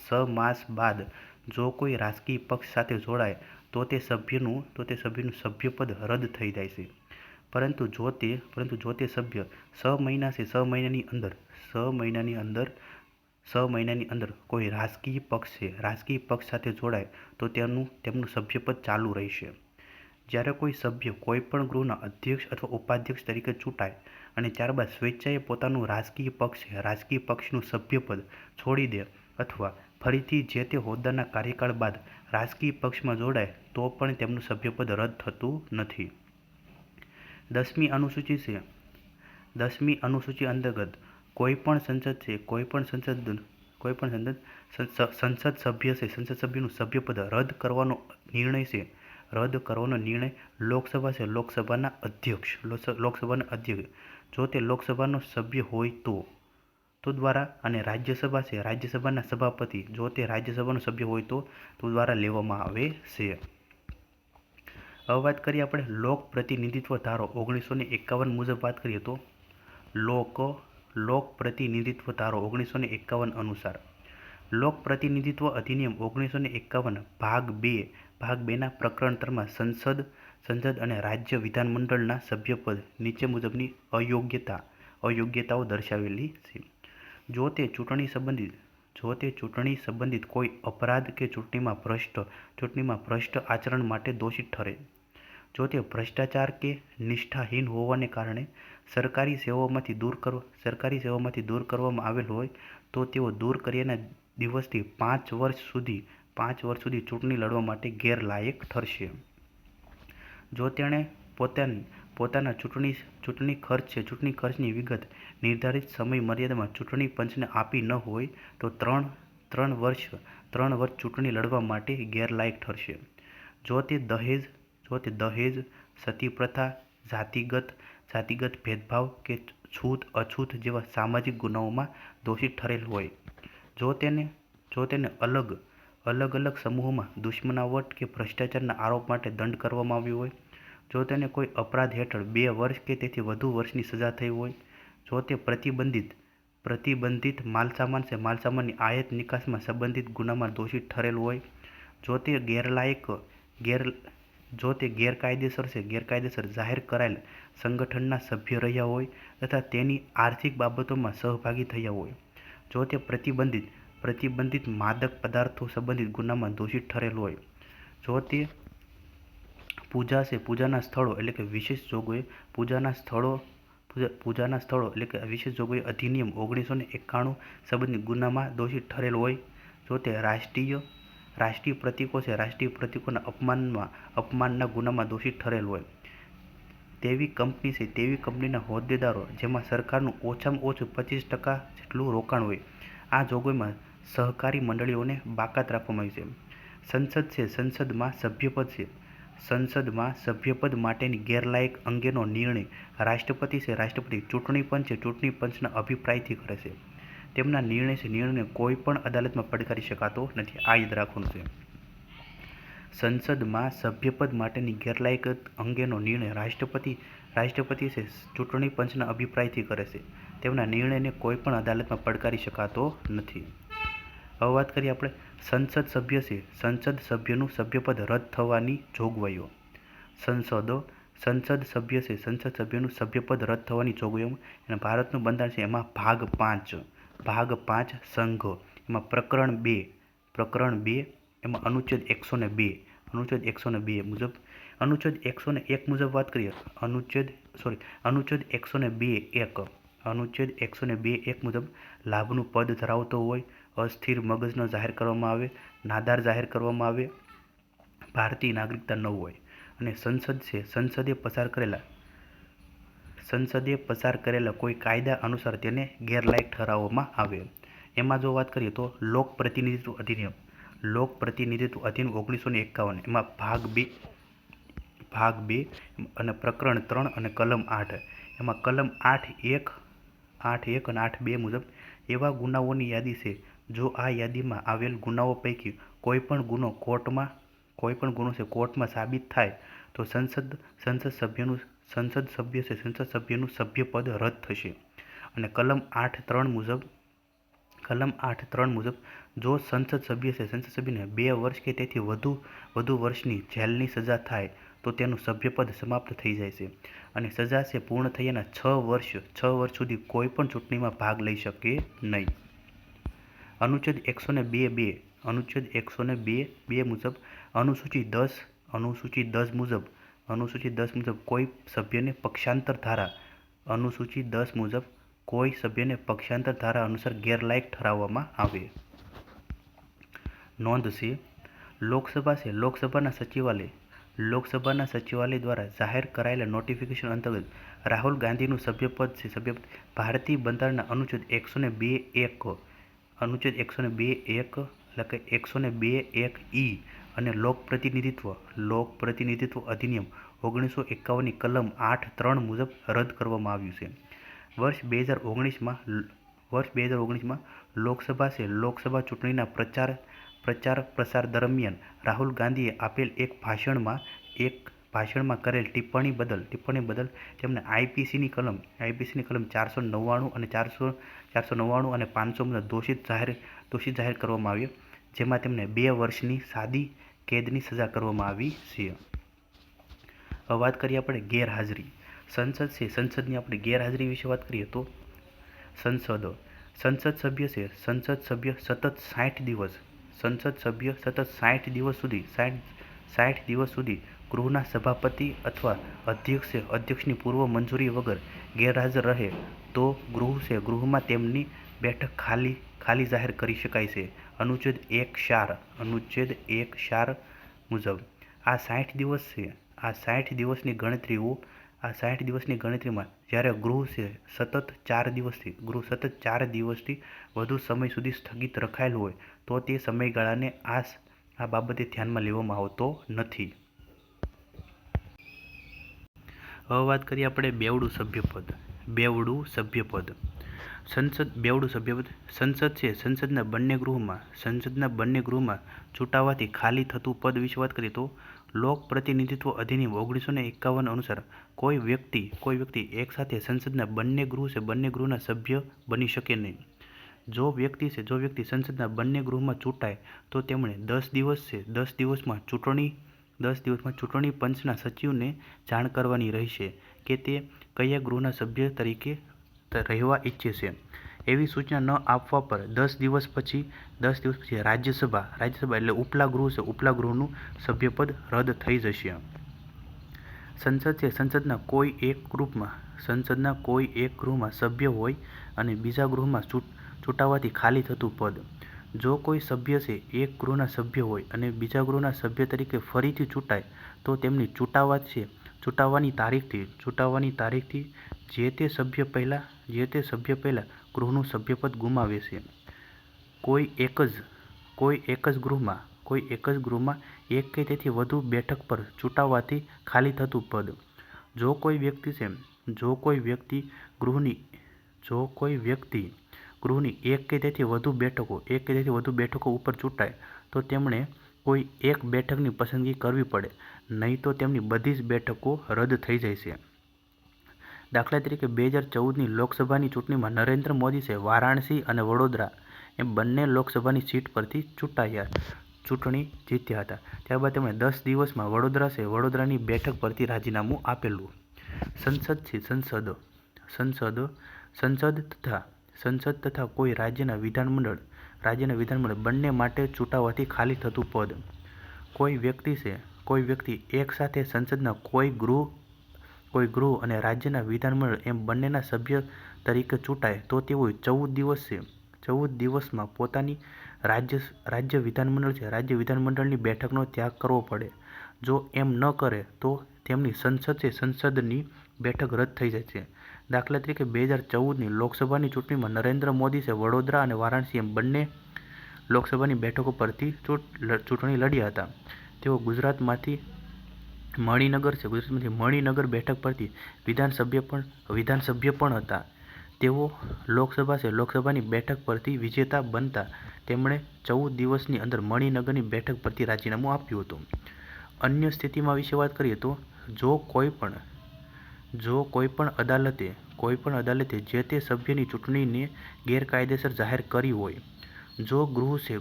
S1: 6 માસ બાદ જો કોઈ રાજકીય પક્ષ સાથે જોડાય તો તે સભ્યનું સભ્યપદ રદ થઈ જાય છે. પરંતુ જો તે સભ્ય 6 મહિનાની અંદર કોઈ રાજકીય પક્ષ સાથે જોડાય તો તેમનું સભ્યપદ ચાલુ રહેશે. જ્યારે કોઈ સભ્ય કોઈપણ ગૃહના અધ્યક્ષ અથવા ઉપાધ્યક્ષ તરીકે ચૂંટાય અને ત્યારબાદ સ્વેચ્છાએ પોતાનું રાજકીય પક્ષનું સભ્યપદ છોડી દે અથવા ફરીથી જે તે હોદ્દાના કાર્યકાળ બાદ રાજકીય પક્ષમાં જોડાય તો પણ તેમનું સભ્યપદ રદ થતું નથી. 10મી 10મી અનુસૂચિ અંતર્ગત કોઈપણ સંસદ સભ્ય છે સંસદ સભ્યનું સભ્યપદ રદ કરવાનો નિર્ણય લોકસભા છે લોકસભાના અધ્યક્ષ જો તે લોકસભાનો સભ્ય હોય તો દ્વારા અને રાજ્યસભા છે રાજ્યસભાના સભાપતિ જો તે રાજ્યસભાનો સભ્ય હોય તો દ્વારા લેવામાં આવે છે. હવે વાત કરીએ આપણે લોક પ્રતિનિધિત્વ ધારો 1951 મુજબ વાત કરીએ તો લોક પ્રતિનિધિત્વ ધારો 1951 અનુસાર લોક પ્રતિનિધિત્વ અધિનિયમ 1951 ભાગ 2 ના પ્રકરણ 3માં સંસદ અને રાજ્ય વિધાનમંડળના સભ્યપદ નીચે મુજબની અયોગ્યતાઓ દર્શાવેલી છે. જો તે ચૂંટણી સંબંધિત કોઈ અપરાધ કે ચૂંટણીમાં ભ્રષ્ટ આચરણ માટે દોષિત ઠરે, જો તે ભ્રષ્ટાચાર કે નિષ્ઠાહીન હોવાને કારણે સરકારી સેવાઓમાંથી દૂર કરવામાં આવેલ હોય તો તેઓ દૂર કર્યાના દિવસથી 5 વર્ષ સુધી ચૂંટણી લડવા માટે ગેરલાયક ઠરશે. જો તેણે પોતાના ચૂંટણી ખર્ચની વિગત નિર્ધારિત સમય મર્યાદામાં ચૂંટણી પંચને આપી ન હોય તો 3 વર્ષ ચૂંટણી લડવા માટે ગેરલાયક ઠરશે. જો તે દહેજ, સતી પ્રથા, જાતિગત ભેદભાવ કે અછૂત જેવા સામાજિક ગુનાઓમાં દોષિત ઠરેલ હોય, જો તેને અલગ સમૂહોમાં દુશ્મનાવટ કે ભ્રષ્ટાચારના આરોપ માટે દંડ કરવામાં આવ્યો હોય, જો તેને કોઈ અપરાધ હેઠળ 2 વર્ષ કે તેથી વધુ વર્ષની સજા થઈ હોય, જો તે પ્રતિબંધિત માલસામાનની આયાત નિકાસમાં સંબંધિત ગુનામાં દોષિત ઠરેલ હોય, જો તે ગેરકાયદેસર જાહેર કરાયેલ સંગઠનના સભ્ય રહ્યા હોય તથા તેની આર્થિક બાબતોમાં સહભાગી થયા હોય, જો તે પ્રતિબંધિત માદક પદાર્થો સંબંધિત ગુનામાં દોષિત ઠરેલ હોય, જો તે પૂજાના સ્થળો એટલે કે વિશેષ જોગવાઈ અધિનિયમ 1991 સંબંધિત ગુનામાં દોષિત ઠરેલ હોય, જો તે રાષ્ટ્રીય પ્રતીકોના અપમાનના ગુનામાં દોષિત ઠરેલ હોય, તેવી કંપનીના હોદ્દેદારો જેમાં સરકારનું ઓછામાં ઓછું 25% જેટલું રોકાણ હોય, આ જોગવાઈમાં સહકારી મંડળીઓને બાકાત રાખવામાં આવી છે. સંસદમાં સભ્યપદ માટેની ગેરલાયક અંગેનો નિર્ણય રાષ્ટ્રપતિ ચૂંટણી પંચના અભિપ્રાયથી કરે છે. તેમના નિર્ણયને કોઈ પણ અદાલતમાં પડકારી શકાતો નથી. આ યાદ રાખવાનું છે. સંસદમાં સભ્યપદ માટેની ગેરલાયક અંગેનો નિર્ણય રાષ્ટ્રપતિ ચૂંટણી પંચના અભિપ્રાયથી કરે છે. તેમના નિર્ણયને કોઈ પણ અદાલતમાં પડકારી શકાતો નથી. હવે વાત કરીએ આપણે સંસદ સભ્યનું સભ્યપદ રદ થવાની જોગવાઈઓ. સંસદ સભ્યનું સભ્યપદ રદ થવાની જોગવાઈઓ અને ભારતનું બંધારણ છે એમાં ભાગ 5 સંઘ એમાં પ્રકરણ 2 એમાં અનુચ્છેદ 102 મુજબ અનુચ્છેદ 101 મુજબ વાત કરીએ અનુચ્છેદ 102.1 મુજબ લાભનું પદ ધરાવતો હોય, અસ્થિર મગજ ન જાહેર કરવામાં આવે, નાદાર જાહેર કરવામાં આવે, ભારતીય નાગરિકતા ન હોય અને સંસદે પસાર કરેલા કોઈ કાયદા અનુસાર તેને ગેરલાયક ઠરાવવામાં આવે. એમાં જો વાત કરીએ તો લોક પ્રતિનિધિત્વ અધિનિયમ 1951 એમાં ભાગ 2 અને પ્રકરણ 3 અને કલમ 8 એમાં કલમ 8.1 અને 8.2 મુજબ એવા ગુનાઓની યાદી છે. જો આ યાદીમાં આવેલ ગુનાઓ પૈકી કોઈ પણ ગુનો કોર્ટમાં સાબિત થાય તો સંસદ સભ્યનું સભ્યપદ રદ થશે. અને કલમ 8.3 મુજબ જો સંસદ સભ્યને 2 વર્ષ કે તેથી વધુ વર્ષની જેલની સજા થાય તો તેનું સભ્યપદ સમાપ્ત થઈ જાય છે અને સજા પૂર્ણ થયાના 6 વર્ષ સુધી કોઈ પણ ચૂંટણીમાં ભાગ લઈ શકે નહીં. અનુચ્છેદ 102 મુજબ અનુસૂચિ 10 મુજબ કોઈ સભ્યને પક્ષાંતર ધારા અનુસાર ગેરલાયક ઠરાવવામાં આવે. નોંધ છે લોકસભાના સચિવાલય દ્વારા જાહેર કરાયેલા નોટિફિકેશન અંતર્ગત રાહુલ ગાંધીનું સભ્યપદ છે સભ્યપદ ભારતીય બંધારણના અનુચ્છેદ 102(1) અનુચ્છેદ 102(1) એટલે કે 102(1) અને લોકપ્રતિનિધિત્વ અધિનિયમ 1951ની કલમ 8(3) મુજબ રદ કરવામાં આવ્યું છે. વર્ષ 2019માં લોકસભા ચૂંટણીના પ્રચાર પ્રસાર દરમિયાન રાહુલ ગાંધીએ આપેલ એક ભાષણમાં કરેલ ટિપ્પણી બદલ તેમને આઈપીસીની કલમ 499 અને 500 મુજબ દોષિત જાહેર કરવામાં આવ્યા, જેમાં તેમને 2 વર્ષની સાદી કેદની સજા કરવામાં આવી છે. હવે વાત કરીએ આપણે ગેરહાજરી. સંસદની આપણે ગેરહાજરી વિશે વાત કરીએ તો સંસદ સભ્ય સતત 60 દિવસ સુધી ગૃહના સભાપતિ અથવા અધ્યક્ષની પૂર્વ મંજૂરી વગર ગેરહાજર રહે તો ગૃહમાં તેમની બેઠક ખાલી જાહેર કરી શકાય છે. અનુચ્છેદ 1(4) મુજબ આ 60 દિવસની ગણતરીમાં જ્યારે ગૃહ સતત 4 દિવસથી વધુ સમય સુધી સ્થગિત રખાયેલ હોય તો તે સમયગાળાને આ બાબતે ધ્યાનમાં લેવામાં આવતો નથી. હવે વાત કરીએ આપણે બેવડું સભ્યપદ. સંસદના બંને ગૃહમાં ચૂંટાવાથી ખાલી થતું પદ વિશે વાત કરીએ તો લોકપ્રતિનિધિત્વ અધિનિયમ 1951 અનુસાર કોઈ વ્યક્તિ એક સાથે સંસદના બંને ગૃહના સભ્ય બની શકે નહીં. જો વ્યક્તિ સંસદના બંને ગૃહમાં ચૂંટાય તો તેમણે 10 દિવસમાં ચૂંટણી પંચના સચિવને જાણ કરવાની રહેશે કે તે કયા ગૃહના સભ્ય તરીકે રહેવા ઈચ્છે છે. એવી સૂચના ન આપવા પર 10 દિવસ પછી રાજ્યસભા એટલે ઉપલા ગૃહનું સભ્યપદ રદ થઈ જશે. સંસદના કોઈ એક ગૃહમાં સભ્ય હોય અને બીજા ગૃહમાં ચૂંટાવાથી ખાલી થતું પદ. જો કોઈ સભ્ય એક ગૃહના સભ્ય હોય અને બીજા ગૃહના સભ્ય તરીકે ફરીથી ચૂંટાય તો તેમની ચૂંટાવાની તારીખથી જે તે સભ્ય પહેલા ગૃહનું સભ્યપદ ગુમાવે છે. કોઈ એક જ ગૃહમાં એક કે તેથી વધુ બેઠક પર ચૂંટાવાથી ખાલી થતું પદ. જો કોઈ વ્યક્તિ ગૃહની એક કે તેથી વધુ બેઠકો ઉપર ચૂંટાય તો તેમણે કોઈ એક બેઠકની પસંદગી કરવી પડે, નહીં તો તેમની બધી જ બેઠકો રદ થઈ જાય છે. દાખલા તરીકે 2014ની લોકસભાની ચૂંટણીમાં નરેન્દ્ર મોદી વારાણસી અને વડોદરા એમ બંને લોકસભાની સીટ પરથી ચૂંટણી જીત્યા હતા. ત્યારબાદ તેમણે 10 દિવસમાં વડોદરાની બેઠક પરથી રાજીનામું આપેલું. સંસદ તથા કોઈ રાજ્યના વિધાનમંડળ બંને માટે ચૂંટાવાથી ખાલી થતું પદ. કોઈ વ્યક્તિ એક સાથે સંસદના કોઈ ગૃહ અને રાજ્યના વિધાનમંડળ એમ બંનેના સભ્ય તરીકે ચૂંટાય તો તેઓએ 14 દિવસમાં પોતાની રાજ્ય વિધાનમંડળની બેઠકનો ત્યાગ કરવો પડે. જો એમ ન કરે તો તેમની સંસદની બેઠક રદ થઈ જાય છે. દાખલા તરીકે 2014ની લોકસભાની ચૂંટણીમાં નરેન્દ્ર મોદી વડોદરા અને વારાણસી એમ બંને લોકસભાની બેઠકો પરથી ચૂંટણી લડ્યા હતા. તેઓ ગુજરાતમાંથી મણિનગર બેઠક પરથી વિધાનસભ્ય પણ હતા. તેઓ લોકસભાની બેઠક પરથી વિજેતા બનતા તેમણે 14 દિવસની અંદર મણિનગરની બેઠક પરથી રાજીનામું આપ્યું હતું. અન્ય સ્થિતિમાં વિશે વાત કરીએ તો જો કોઈ પણ અદાલતે જે તે સભ્યની ચૂંટણીને ગેરકાયદેસર જાહેર કરી હોય, જો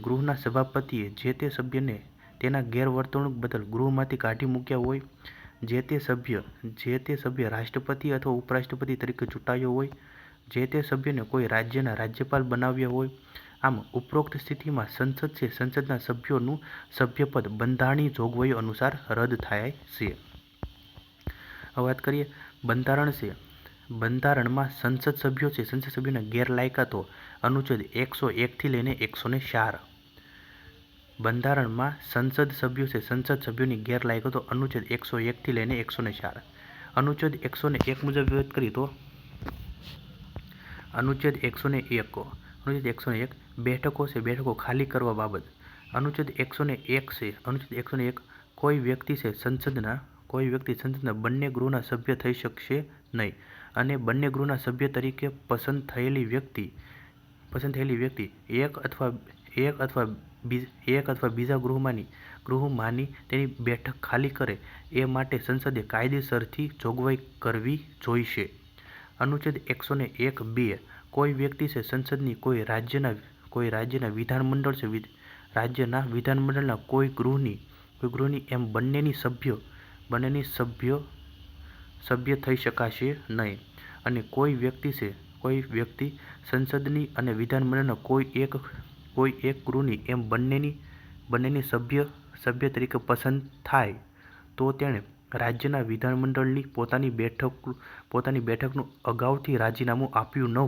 S1: ગૃહના સભાપતિએ જે તે સભ્યને તેના ગેરવર્તણૂક બદલ ગૃહમાંથી કાઢી મૂક્યા હોય, જે તે સભ્ય રાષ્ટ્રપતિ અથવા ઉપરાષ્ટ્રપતિ તરીકે ચૂંટાયો હોય, જે તે સભ્યને કોઈ રાજ્યના રાજ્યપાલ બનાવ્યા હોય, આમ ઉપરોક્ત સ્થિતિમાં સંસદના સભ્યોનું સભ્યપદ બંધારણીય જોગવાઈઓ અનુસાર રદ થાય છે. હવે વાત કરીએ બંધારણમાં સંસદ સભ્યોના ગેરલાયકાતો અનુચ્છેદ 101 થી લઈને 104. બંધારણમાં સંસદ સભ્યોની ગેરલાયકાતો અનુચ્છેદ 101 થી લઈને 104. અનુચ્છેદ 101 મુજબ વાત કરીએ તો અનુચ્છેદ 101 બેઠકો છે બેઠકો ખાલી કરવા બાબત અનુચ્છેદ 101 છે અનુચ્છેદ 101 કોઈ વ્યક્તિ સંસદના બંને ગૃહના સભ્ય થઈ શકશે નહીં અને બંને ગૃહના સભ્ય તરીકે પસંદ થયેલી વ્યક્તિ એક અથવા બીજા ગૃહમાંની તેની બેઠક ખાલી કરે એ માટે સંસદે કાયદેસરથી જોગવાઈ કરવી જોઈશે. અનુચ્છેદ 101(2) કોઈ વ્યક્તિ છે સંસદની કોઈ રાજ્યના વિધાનમંડળના કોઈ ગૃહની એમ બંનેની સભ્ય થઈ શકાશે નહીં અને કોઈ વ્યક્તિ સંસદની અને વિધાનમંડળના કોઈ એક ગૃહની એમ બંનેની સભ્ય તરીકે પસંદ થાય તો તેણે રાજ્યના વિધાનમંડળની પોતાની બેઠકનું અગાઉથી રાજીનામું આપ્યું ન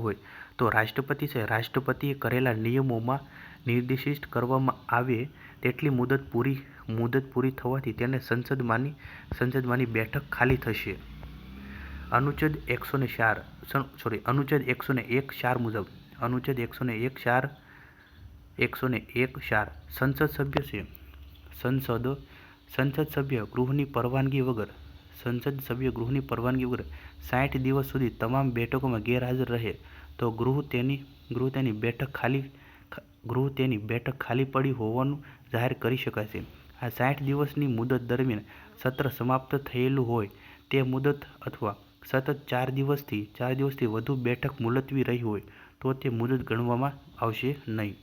S1: હોય તો રાષ્ટ્રપતિએ કરેલા નિયમોમાં નિર્દિષ્ટ કરવામાં આવે તેટલી મુદત પૂરી થવાથી તેને સંસદમાંની બેઠક ખાલી થશે. અનુચ્છેદ 101(4) મુજબ અનુચ્છેદ 101(4) સંસદ સભ્ય ગૃહની પરવાનગી વગર 60 દિવસ સુધી તમામ બેઠકોમાં ગેરહાજર રહે તો ગૃહ તેની બેઠક ખાલી પડી હોવાનું જાહેર કરી શકાશે. આ 60 દિવસની મુદત દરમિયાન સત્ર સમાપ્ત થયેલું હોય તે મુદત અથવા સતત 4 દિવસથી વધુ બેઠક મુલતવી રહી હોય તો તે મુદત ગણવામાં આવશે નહીં.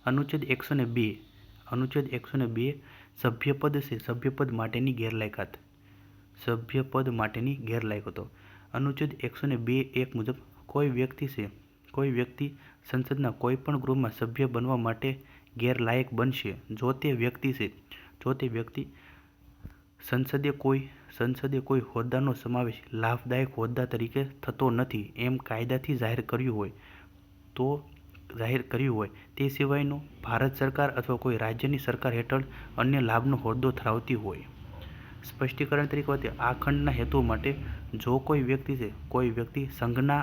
S1: અનુચ્છેદ 102 સભ્યપદ માટેની ગેરલાયકાતો અનુચ્છેદ 102(1) મુજબ કોઈ વ્યક્તિ સંસદના કોઈ પણ ગૃહમાં સભ્ય બનવા માટે ગેરલાયક બનશે જો તે વ્યક્તિ સંસદે કોઈ હોદ્દાનો સમાવેશ લાભદાયક હોદ્દા તરીકે થતો નથી એમ કાયદાથી જાહેર કર્યું હોય તે સિવાયનો ભારત સરકાર અથવા કોઈ રાજ્યની સરકાર હેઠળ અન્ય લાભનો હોદ્દો ધરાવતી હોય. સ્પષ્ટીકરણ તરીકે આ ખંડના હેતુઓ માટે જો કોઈ વ્યક્તિ સંઘના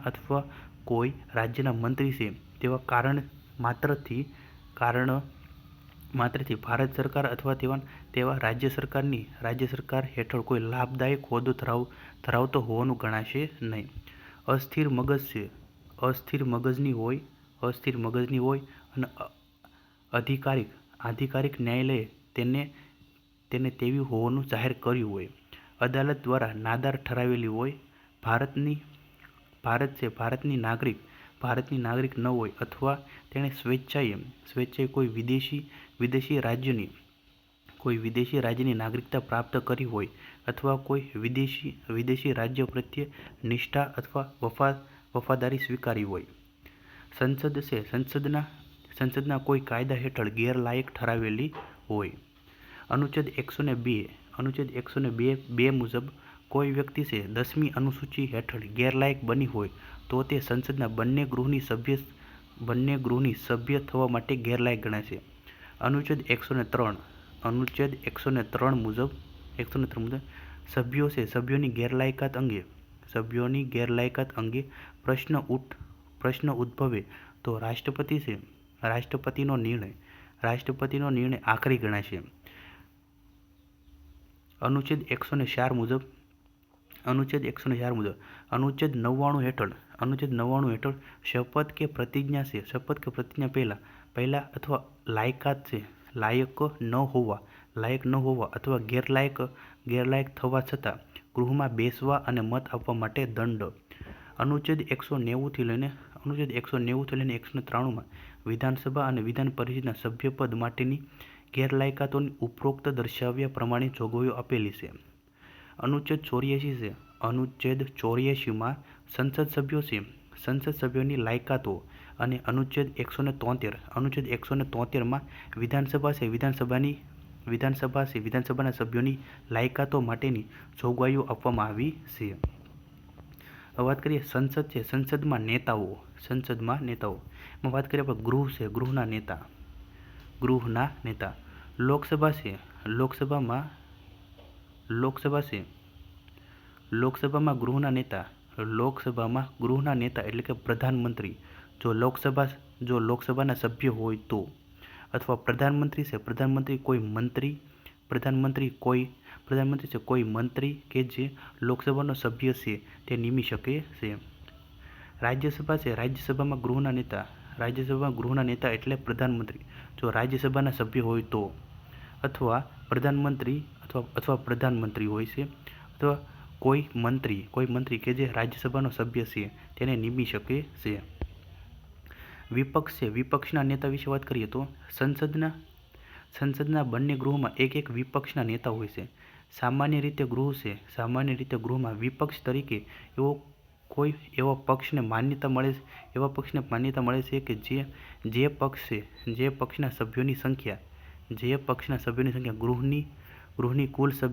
S1: અથવા કોઈ રાજ્યના મંત્રી છે તેવા કારણ માત્રથી ભારત સરકાર અથવા તેવા રાજ્ય સરકાર હેઠળ કોઈ લાભદાયક હોદ્દો ધરાવતો હોવાનું ગણાશે નહીં. અસ્થિર મગજની હોય અને આધિકારિક ન્યાયાલયે તેને તેવી હોવાનું જાહેર કર્યું હોય. અદાલત દ્વારા નાદાર ઠરાવેલી હોય. ભારતની નાગરિક ન હોય અથવા તેણે સ્વેચ્છાએ કોઈ વિદેશી રાજ્યની નાગરિકતા પ્રાપ્ત કરી હોય અથવા કોઈ વિદેશી રાજ્ય પ્રત્યે નિષ્ઠા અથવા વફાદારી સ્વીકારી હોય. સંસદના કોઈ કાયદા હેઠળ ગેરલાયક ઠરાવેલી હોય. અનુચ્છેદ 102(2) મુજબ કોઈ વ્યક્તિ 10મી અનુસૂચિ હેઠળ ગેરલાયક બની હોય તો તે સંસદના બંને ગૃહની સભ્ય થવા માટે ગેરલાયક ગણાશે. અનુચ્છેદ 103 મુજબ સભ્યોની ગેરલાયકાત અંગે પ્રશ્ન ઉદ્ભવે તો રાષ્ટ્રપતિનો નિર્ણય આખરી ગણાશે. અનુચ્છેદ 104 મુજબ અનુચ્છેદ 99 હેઠળ શપથ કે પ્રતિજ્ઞા પહેલા અથવા લાયક ન હોવા અથવા ગેરલાયક થવા છતાં ગૃહમાં બેસવા અને મત આપવા માટે દંડ. અનુચ્છેદ 190 લઈને 193 વિધાનસભા અને વિધાન પરિષદના સભ્યપદ માટેની ગેરલાયકાતોની ઉપરોક્ત દર્શાવ્યા પ્રમાણે જોગવાઈઓ આપેલી છે. અનુચ્છેદ 84માં સંસદ સભ્યોની લાયકાતો અને અનુચ્છેદ 173માં વિધાનસભાના સભ્યોની લાયકાતો માટેની જોગવાઈઓ આપવામાં આવી છે. વાત કરીએ સંસદમાં નેતાઓ વાત કરીએ આપણે ગૃહના નેતા લોકસભા છે લોકસભામાં ગૃહના નેતા એટલે કે પ્રધાનમંત્રી જો લોકસભાના સભ્ય હોય તો, અથવા પ્રધાનમંત્રી કોઈ મંત્રી કે જે લોકસભાનો સભ્ય છે તે નિમી શકે છે. રાજ્યસભા છે રાજ્યસભામાં ગૃહના નેતા એટલે પ્રધાનમંત્રી જો રાજ્યસભાના સભ્ય હોય તો, અથવા પ્રધાનમંત્રી હોય છે, અથવા કોઈ મંત્રી કે જે રાજ્યસભાનો સભ્ય છે તેને નિમી શકે છે. વિપક્ષના નેતા વિશે વાત કરીએ તો સંસદના બંને ગૃહોમાં એક વિપક્ષના નેતા હોય છે. સામાન્ય રીતે ગૃહમાં વિપક્ષ તરીકે એવા પક્ષને માન્યતા મળે છે કે જે પક્ષના સભ્યોની સંખ્યા ગૃહની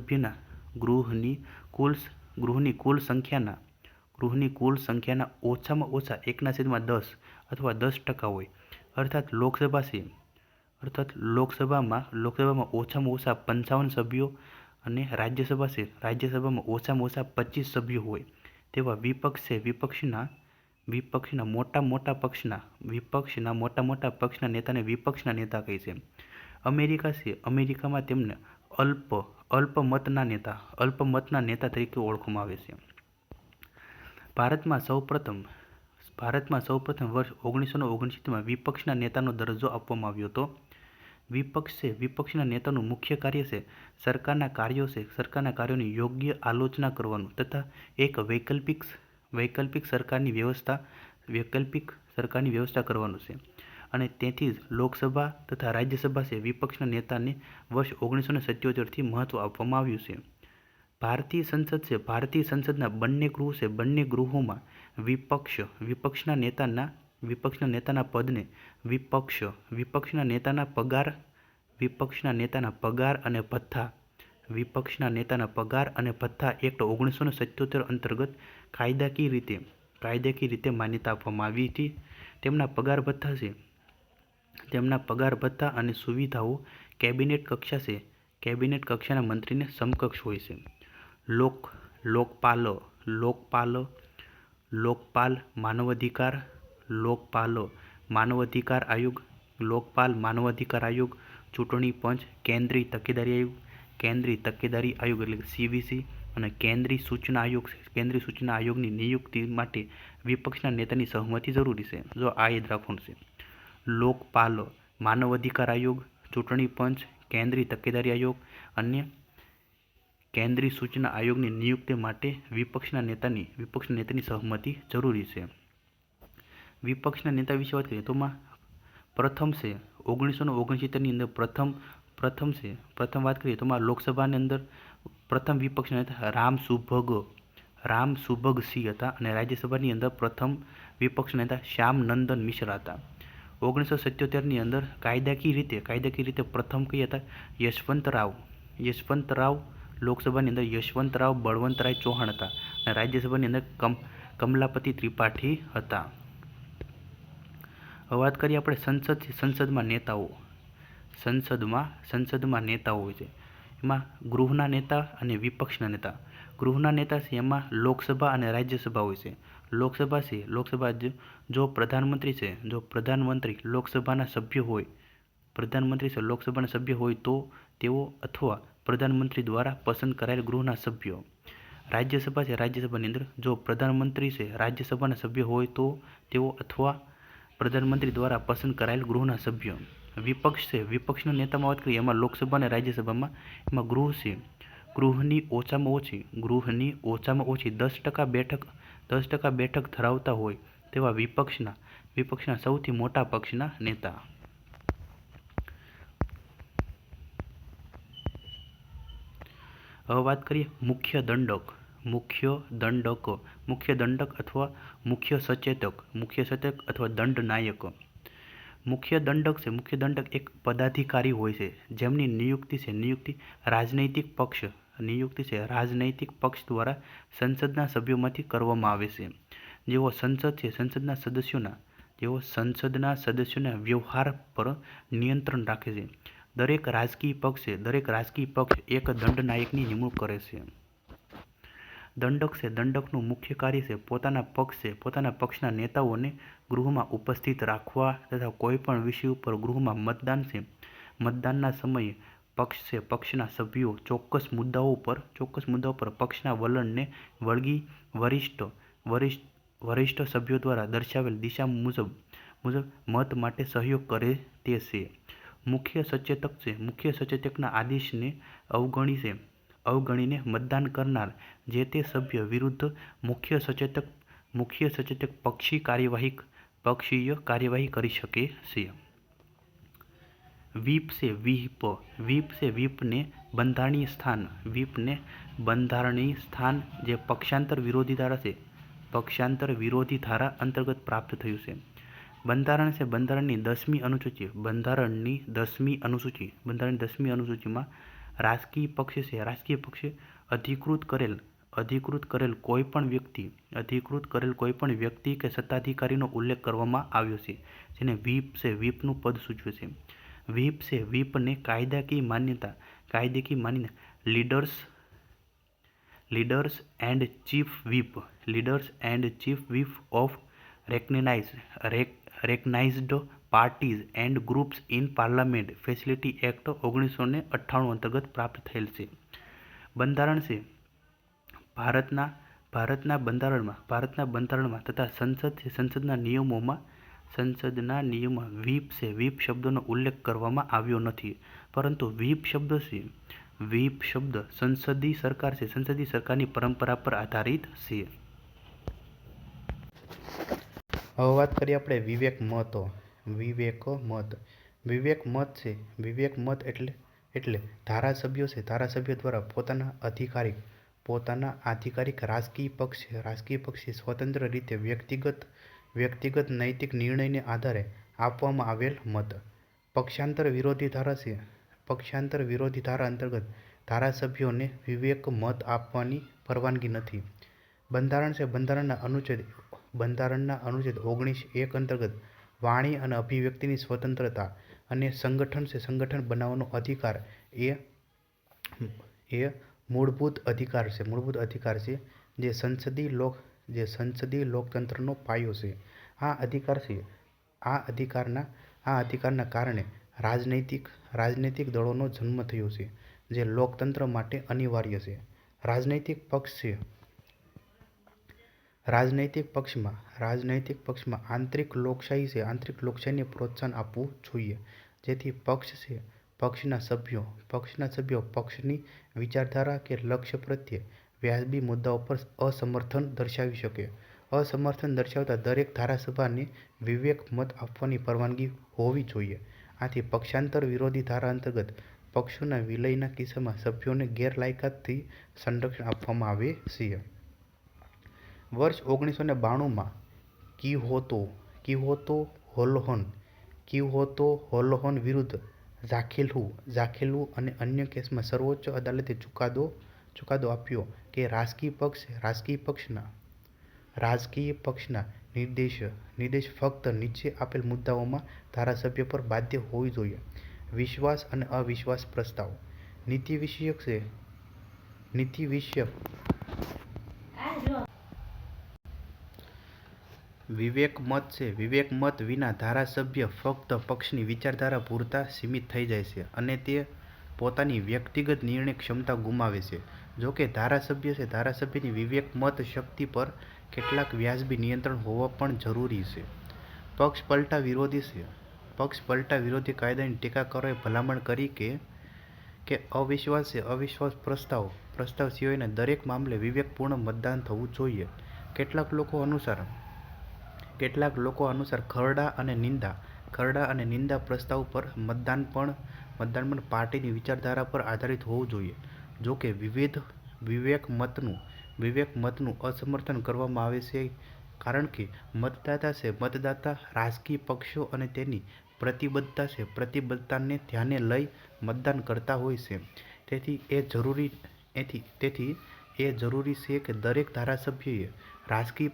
S1: કુલ સંખ્યાના ઓછામાં ઓછા 1/10 અથવા 10% હોય. અર્થાત લોકસભામાં ઓછામાં ઓછા 55 સભ્યો અને રાજ્યસભામાં ઓછામાં ઓછા 25 સભ્યો હોય તેવા વિપક્ષના મોટા પક્ષના નેતાને વિપક્ષના નેતા કહે છે. અમેરિકામાં તેમને અલ્પમતના નેતા તરીકે ઓળખવામાં આવે છે. ભારતમાં સૌપ્રથમ વર્ષ 1969માં વિપક્ષના નેતાનો દરજ્જો આપવામાં આવ્યો હતો. વિપક્ષના નેતાનું મુખ્ય કાર્ય છે સરકારના કાર્યોની યોગ્ય આલોચના કરવાનું તથા એક વૈકલ્પિક સરકારની વ્યવસ્થા કરવાનું છે. અને તેથી જ લોકસભા તથા રાજ્યસભા છે વિપક્ષના નેતાને વર્ષ 1977થી મહત્વ આપવામાં આવ્યું છે. ભારતીય સંસદના બંને ગૃહોમાં વિપક્ષના નેતાના પદને વિપક્ષના નેતાના પગાર અને ભથ્થા એક્ટ 1977 અંતર્ગત કાયદાકીય રીતે માન્યતા આપવામાં આવી હતી. તેમના પગાર ભથ્થા અને સુવિધાઓ કેબિનેટ કક્ષાના મંત્રીને સમકક્ષ હોય છે. લોકપાલ માનવાધિકાર આયોગ, ચૂંટણી પંચ, કેન્દ્રીય તકેદારી આયોગ એટલે કે CVC અને કેન્દ્રીય સૂચના આયોગની નિયુક્તિ માટે વિપક્ષના નેતાની સહમતિ જરૂરી છે. જો આ યાદ રાખવાનું છે. લોકપાલ, માનવાધિકાર આયોગ, ચૂંટણી પંચ, કેન્દ્રીય તકેદારી આયોગ અને કેન્દ્રીય સૂચના આયોગની નિયુક્તિ માટે વિપક્ષના નેતાની સહમતિ જરૂરી છે. વિપક્ષના નેતા વિશે વાત કરીએ તો પ્રથમ છે 1969ની અંદર પ્રથમ વાત કરીએ તો લોકસભાની અંદર પ્રથમ વિપક્ષના નેતા રામ સુભગ સિંહ હતા અને રાજ્યસભાની અંદર પ્રથમ વિપક્ષ નેતા શ્યામનંદન મિશ્રા હતા. 1977ની અંદર કાયદાકીય રીતે પ્રથમ કઈ હતા? યશવંતરાવ લોકસભાની અંદર યશવંતરાવ બળવંતરાય ચૌહાણ હતા અને રાજ્યસભાની અંદર કમલાપતિ ત્રિપાઠી હતા. હવે વાત કરીએ આપણે સંસદમાં નેતાઓ હોય છે. એમાં ગૃહના નેતા અને વિપક્ષના નેતા. ગૃહના નેતા છે એમાં લોકસભા અને રાજ્યસભા હોય છે. લોકસભા જો પ્રધાનમંત્રી લોકસભાના સભ્ય હોય તો તેઓ અથવા પ્રધાનમંત્રી દ્વારા પસંદ કરાયેલ ગૃહના સભ્યો. રાજ્યસભાની અંદર જો પ્રધાનમંત્રી રાજ્યસભાના સભ્ય હોય તો તેઓ અથવા પ્રધાનમંત્રી દ્વારા પસંદ કરાયેલ ગૃહના સભ્યો. વિપક્ષના નેતામાં વાત કરીએ એમાં લોકસભા અને રાજ્યસભામાં એમાં ગૃહની ઓછામાં ઓછી 10% બેઠક ધરાવતા હોય તેવા વિપક્ષના સૌથી મોટા પક્ષના નેતા. હવે વાત કરીએ મુખ્ય દંડક અથવા મુખ્ય સચેતક અથવા દંડનાયક. મુખ્ય દંડક એક પદાધિકારી હોય છે જેમની નિયુક્તિ રાજનૈતિક પક્ષ દ્વારા સંસદના સભ્યોમાંથી કરવામાં આવે છે. જેઓ સંસદના સદસ્યોના વ્યવહાર પર નિયંત્રણ રાખે છે. દરેક રાજકીય પક્ષ એક દંડનાયકની નિમણૂક કરે છે. દંડકનું મુખ્ય કાર્ય છે પોતાના પક્ષના નેતાઓને ગૃહમાં ઉપસ્થિત રાખવા તથા કોઈ પણ વિષય ઉપર ગૃહમાં મતદાનના સમયે પક્ષના સભ્યો ચોક્કસ મુદ્દાઓ પર પક્ષના વલણને વળગી વરિષ્ઠ સભ્યો દ્વારા દર્શાવેલ દિશા મુજબ મત માટે સહયોગ કરે તે છે. મુખ્ય સચેતકના આદેશને અવગણીને મતદાન કરનાર જે તે સભ્ય વિરુદ્ધ મુખ્ય સચેતક પક્ષીય કાર્યવાહી કરી શકે છે. વ્હીપને બંધારણીય સ્થાન જે પક્ષાંતર વિરોધી ધારા અંતર્ગત પ્રાપ્ત થયું છે. બંધારણની 10મી અનુસૂચિમાં રાજકીય પક્ષે અધિકૃત કરેલ કોઈ પણ વ્યક્તિ કે સત્તાધિકારીનો ઉલ્લેખ કરવામાં આવ્યો છે, જેને વ્હીપનું પદ સૂચવે છે. વ્હીપને કાયદાકીય માન્યતા leaders and chief whip of recognised parties and groups in parliament facility act 1998 અંતર્ગત પ્રાપ્ત થયેલ છે. બંધારણ છે. ભારતના બંધારણમાં તથા સંસદના નિયમોમાં વ્હીપ શબ્દનો ઉલ્લેખ કરવામાં આવ્યો નથી, પરંતુ વ્હીપ શબ્દ સંસદીય સરકારની પરંપરા પર આધારિત છે. હવે વાત કરીએ આપણે વિવેક મત એટલે ધારાસભ્યો દ્વારા પોતાના આધિકારિક રાજકીય પક્ષે સ્વતંત્ર રીતે વ્યક્તિગત નૈતિક નિર્ણયને આધારે આપવામાં આવેલ મત. પક્ષાંતર વિરોધી ધારા અંતર્ગત ધારાસભ્યોને વિવેક મત આપવાની પરવાનગી નથી. બંધારણના અનુચ્છેદ 19(1) અંતર્ગત વાણી અને અભિવ્યક્તિની સ્વતંત્રતા અને સંગઠન બનાવવાનો અધિકાર એ મૂળભૂત અધિકાર છે, જે સંસદીય લોકતંત્રનો પાયો છે. આ અધિકારના કારણે રાજનૈતિક દળોનો જન્મ થયો છે, જે લોકતંત્ર માટે અનિવાર્ય છે. રાજનૈતિક પક્ષમાં આંતરિક લોકશાહીને પ્રોત્સાહન આપવું જોઈએ, જેથી પક્ષના સભ્યો પક્ષની વિચારધારા કે લક્ષ્ય પ્રત્યે વ્યાજબી મુદ્દાઓ પર અસમર્થન દર્શાવી શકે. અસમર્થન દર્શાવતા દરેક ધારાસભાને વિવેક મત આપવાની પરવાનગી હોવી જોઈએ. આથી પક્ષાંતર વિરોધી ધારા અંતર્ગત પક્ષોના વિલયના કિસ્સામાં સભ્યોને ગેરલાયકાતથી સંરક્ષણ આપવામાં આવે છે. વર્ષ 1992માં ક્વિહોતો હોલોહોન વિરુદ્ધ ઝાખેલુ અને અન્ય કેસમાં સર્વોચ્ચ અદાલતે ચુકાદો આપ્યો કે રાજકીય પક્ષના નિર્દેશ ફક્ત નીચે આપેલ મુદ્દાઓમાં ધારાસભ્ય પર બાધ્ય હોવી જોઈએ: વિશ્વાસ અને અવિશ્વાસ પ્રસ્તાવ. નીતિ વિષયક વિવેક મત વિના ધારાસભ્ય ફક્ત પક્ષની વિચારધારા પૂરતા સીમિત થઈ જાય છે અને તે પોતાની વ્યક્તિગત નિર્ણય ક્ષમતા ગુમાવે છે. જો કે ધારાસભ્યની વિવેક મત શક્તિ પર કેટલાક વ્યાજબી નિયંત્રણ હોવા પણ જરૂરી છે. પક્ષપલટા વિરોધી કાયદાની ટીકાકારોએ ભલામણ કરી કે અવિશ્વાસ પ્રસ્તાવ સિવાયના દરેક મામલે વિવેકપૂર્ણ મતદાન થવું જોઈએ. કેટલાક લોકો અનુસાર ખરડા અને નિંદા પ્રસ્તાવ પર મતદાન પણ પાર્ટીની વિચારધારા પર આધારિત હોવું જોઈએ. જો કે વિવેક મતનું અસમર્થન કરવામાં આવે છે કારણ કે મતદાતા રાજકીય પક્ષો અને તેની પ્રતિબદ્ધતાને ધ્યાને લઈ મતદાન કરતા હોય છે. તેથી એ જરૂરી છે કે દરેક ધારાસભ્યએ રાજકીય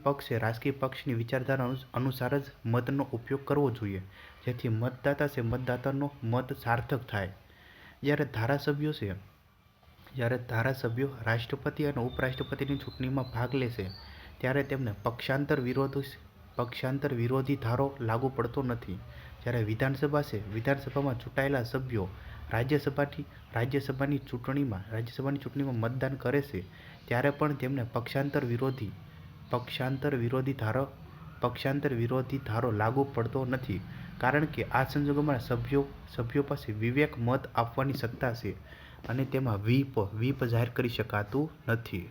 S1: પક્ષની વિચારધારા અનુસાર જ મતનો ઉપયોગ કરવો જોઈએ, જેથી મતદાતાનો મત સાર્થક થાય. જ્યારે ધારાસભ્યો રાષ્ટ્રપતિ અને ઉપરાષ્ટ્રપતિની ચૂંટણીમાં ભાગ લેશે ત્યારે તેમને પક્ષાંતર વિરોધી ધારો લાગુ પડતો નથી. જ્યારે વિધાનસભામાં ચૂંટાયેલા સભ્યો રાજ્યસભાની ચૂંટણીમાં મતદાન કરે છે ત્યારે પણ તેમને પક્ષાંતર વિરોધી ધારો લાગુ પડતો નથી, કારણ કે આ સંજોગોમાં સભ્યો પાસે વિવેક મત આપવાની સત્તા છે અને તેમાં વ્હીપ જાહેર કરી શકાતું નથી.